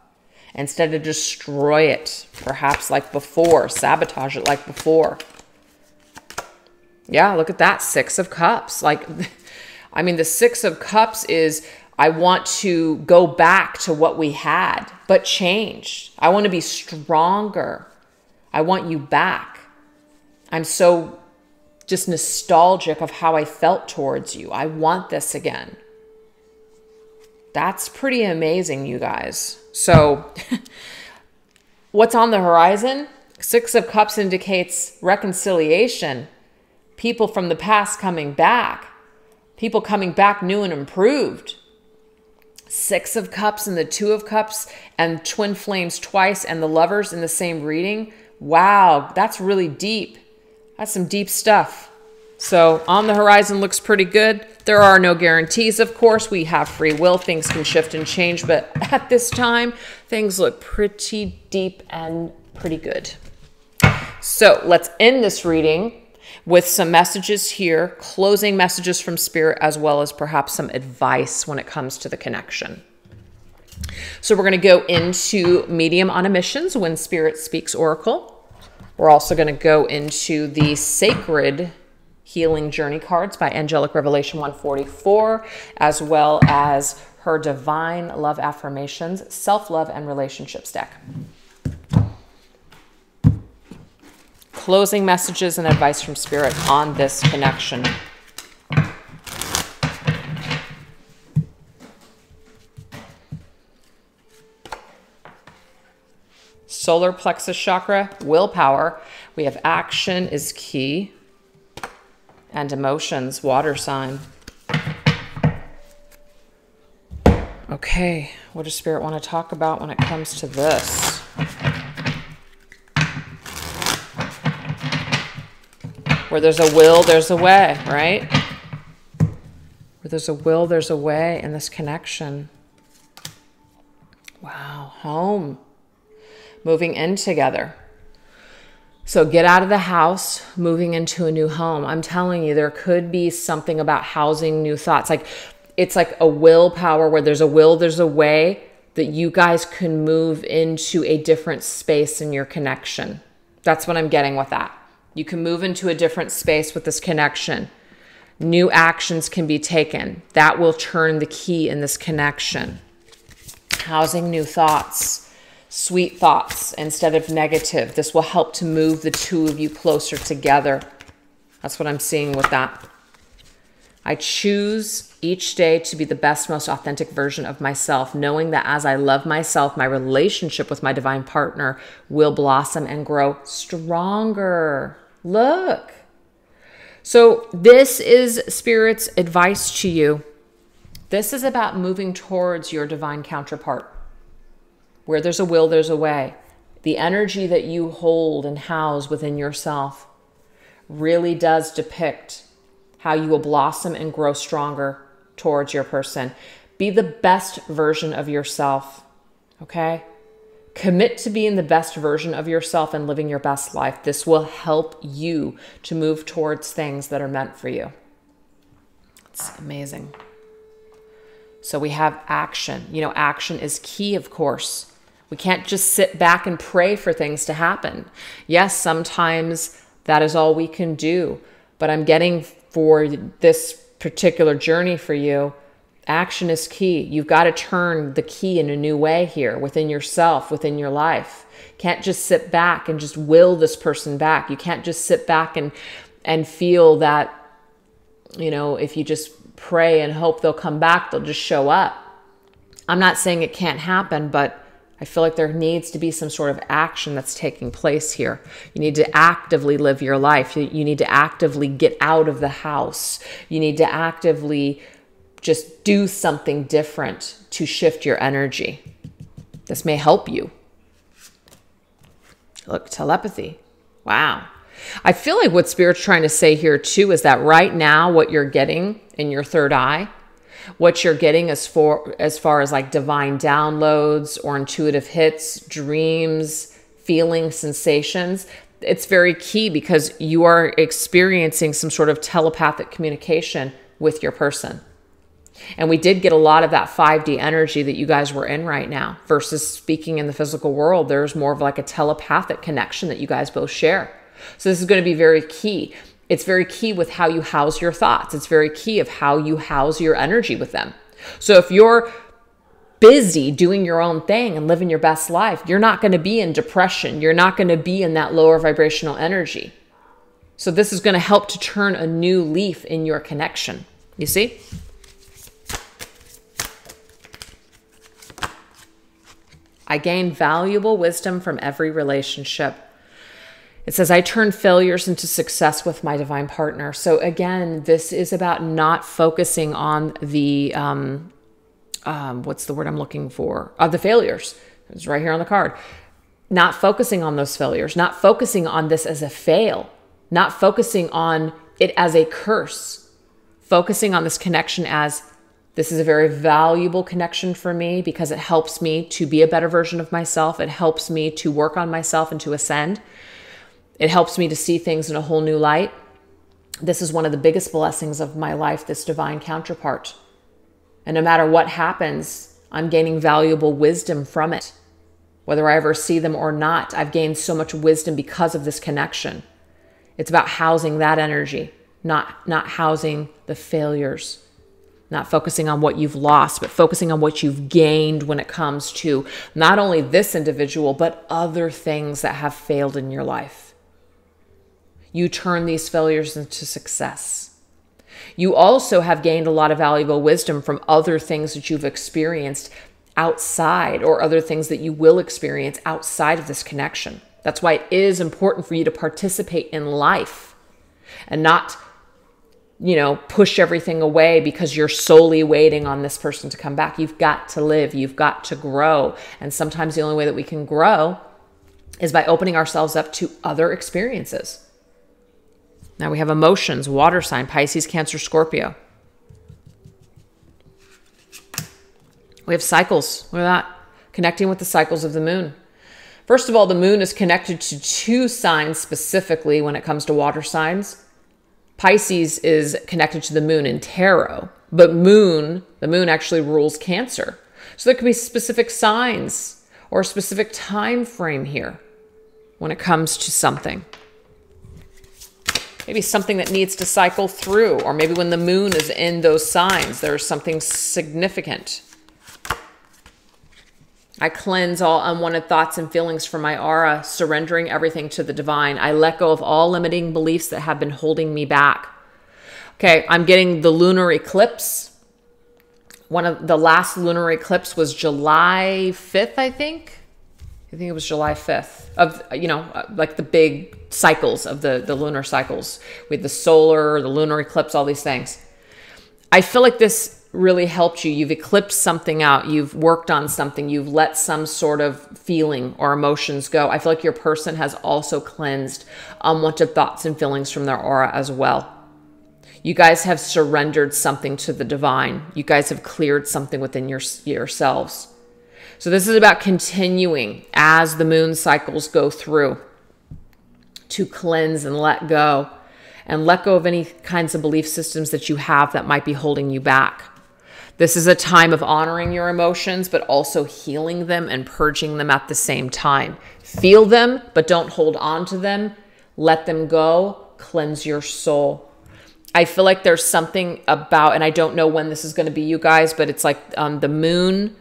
A: instead of destroy it, perhaps like before, sabotage it like before. Yeah, look at that, Six of Cups. Like, I mean, the Six of Cups is, I want to go back to what we had, but change. I want to be stronger. I want you back. I'm so just nostalgic of how I felt towards you. I want this again. That's pretty amazing, you guys. So what's on the horizon? Six of Cups indicates reconciliation. People from the past coming back. People coming back new and improved. Six of Cups and the Two of Cups and twin flames twice and the lovers in the same reading. Wow, that's really deep. That's some deep stuff. So on the horizon looks pretty good. There are no guarantees, of course. We have free will. Things can shift and change. But at this time, things look pretty deep and pretty good. So let's end this reading with some messages here, closing messages from Spirit, as well as perhaps some advice when it comes to the connection. So we're going to go into Medium on a Missions when Spirit Speaks Oracle. We're also going to go into the Sacred Healing Journey cards by Angelic Revelation 144, as well as her Divine Love Affirmations, Self-Love and Relationships deck. Closing messages and advice from Spirit on this connection. Solar plexus chakra, willpower. We have action is key. And emotions, water sign. Okay, what does Spirit want to talk about when it comes to this? Where there's a will, there's a way, right? Where there's a will, there's a way in this connection. Wow, home. Moving in together. So get out of the house, moving into a new home. I'm telling you, there could be something about housing new thoughts. Like it's like a willpower where there's a will, there's a way that you guys can move into a different space in your connection. That's what I'm getting with that. You can move into a different space with this connection. New actions can be taken. That will turn the key in this connection. Housing new thoughts. Sweet thoughts instead of negative. This will help to move the two of you closer together. That's what I'm seeing with that. I choose each day to be the best, most authentic version of myself, knowing that as I love myself, my relationship with my divine partner will blossom and grow stronger. Look. So this is Spirit's advice to you. This is about moving towards your divine counterpart. Where there's a will, there's a way. The energy that you hold and house within yourself really does depict how you will blossom and grow stronger towards your person. Be the best version of yourself, okay? Commit to being the best version of yourself and living your best life. This will help you to move towards things that are meant for you. It's amazing. So we have action. You know, action is key, of course. We can't just sit back and pray for things to happen. Yes, sometimes that is all we can do. But I'm getting for this particular journey for you, action is key. You've got to turn the key in a new way here within yourself, within your life. Can't just sit back and just will this person back. You can't just sit back and feel that, you know, if you just pray and hope they'll come back, they'll just show up. I'm not saying it can't happen, but I feel like there needs to be some sort of action that's taking place here. You need to actively live your life. You need to actively get out of the house. You need to actively just do something different to shift your energy. This may help you. Look, telepathy. Wow. I feel like what Spirit's trying to say here too is that right now what you're getting in your third eye, what you're getting as far as like divine downloads or intuitive hits, dreams, feelings, sensations, it's very key because you are experiencing some sort of telepathic communication with your person. And we did get a lot of that 5D energy that you guys were in right now versus speaking in the physical world. There's more of like a telepathic connection that you guys both share. So this is going to be very key. It's very key with how you house your thoughts. It's very key of how you house your energy with them. So if you're busy doing your own thing and living your best life, you're not going to be in depression. You're not going to be in that lower vibrational energy. So this is going to help to turn a new leaf in your connection. You see? I gain valuable wisdom from every relationship. It says, I turn failures into success with my divine partner. So again, this is about not focusing on the, what's the word I'm looking for? The failures. It's right here on the card. Not focusing on those failures, not focusing on this as a fail, not focusing on it as a curse, focusing on this connection as this is a very valuable connection for me because it helps me to be a better version of myself. It helps me to work on myself and to ascend. It helps me to see things in a whole new light. This is one of the biggest blessings of my life, this divine counterpart. And no matter what happens, I'm gaining valuable wisdom from it. Whether I ever see them or not, I've gained so much wisdom because of this connection. It's about housing that energy, not housing the failures, not focusing on what you've lost, but focusing on what you've gained when it comes to not only this individual, but other things that have failed in your life. You turn these failures into success. You also have gained a lot of valuable wisdom from other things that you've experienced outside, or other things that you will experience outside of this connection. That's why it is important for you to participate in life and not, push everything away because you're solely waiting on this person to come back. You've got to live. You've got to grow. And sometimes the only way that we can grow is by opening ourselves up to other experiences. Now we have emotions, water sign, Pisces, Cancer, Scorpio. We have cycles. Look at that. Connecting with the cycles of the moon. First of all, the moon is connected to 2 signs specifically when it comes to water signs. Pisces is connected to the moon in tarot, but the moon actually rules Cancer. So there could be specific signs or a specific time frame here when it comes to something. Maybe something that needs to cycle through, or maybe when the moon is in those signs, there's something significant. I cleanse all unwanted thoughts and feelings from my aura, surrendering everything to the divine. I let go of all limiting beliefs that have been holding me back. Okay, I'm getting the lunar eclipse. One of the last lunar eclipse was July 5th, I think. I think it was July 5th of, like the big cycles of the lunar cycles with the solar, the lunar eclipse, all these things. I feel like this really helped you. You've eclipsed something out. You've worked on something. You've let some sort of feeling or emotions go. I feel like your person has also cleansed unwanted thoughts and feelings from their aura as well. You guys have surrendered something to the divine. You guys have cleared something within yourselves. So this is about continuing as the moon cycles go through to cleanse and let go of any kinds of belief systems that you have that might be holding you back. This is a time of honoring your emotions, but also healing them and purging them at the same time. Feel them, but don't hold on to them. Let them go. Cleanse your soul. I feel like there's something about, and I don't know when this is going to be, you guys, but it's like the moon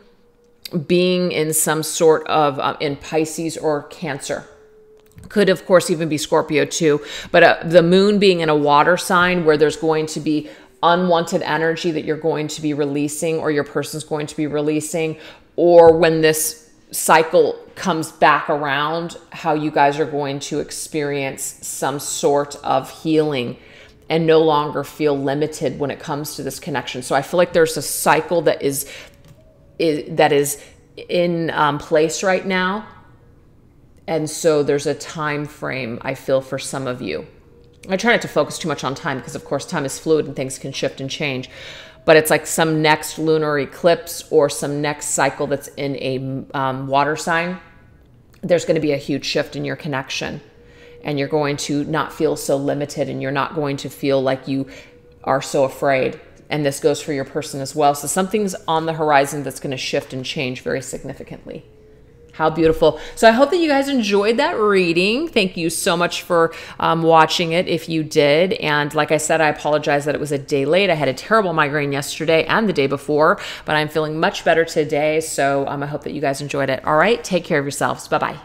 A: being in some sort of in Pisces or Cancer. Could, of course, even be Scorpio too. But the moon being in a water sign where there's going to be unwanted energy that you're going to be releasing, or your person's going to be releasing, or when this cycle comes back around, how you guys are going to experience some sort of healing and no longer feel limited when it comes to this connection. So I feel like there's a cycle that is in place right now. And so there's a time frame, I feel, for some of you. I try not to focus too much on time because, of course, time is fluid and things can shift and change. But it's like some next lunar eclipse or some next cycle that's in a water sign. There's going to be a huge shift in your connection. And you're going to not feel so limited, and you're not going to feel like you are so afraid. And this goes for your person as well. So something's on the horizon that's going to shift and change very significantly. How beautiful. So I hope that you guys enjoyed that reading. Thank you so much for watching it if you did. And like I said, I apologize that it was a day late. I had a terrible migraine yesterday and the day before, but I'm feeling much better today. So I hope that you guys enjoyed it. All right. Take care of yourselves. Bye-bye.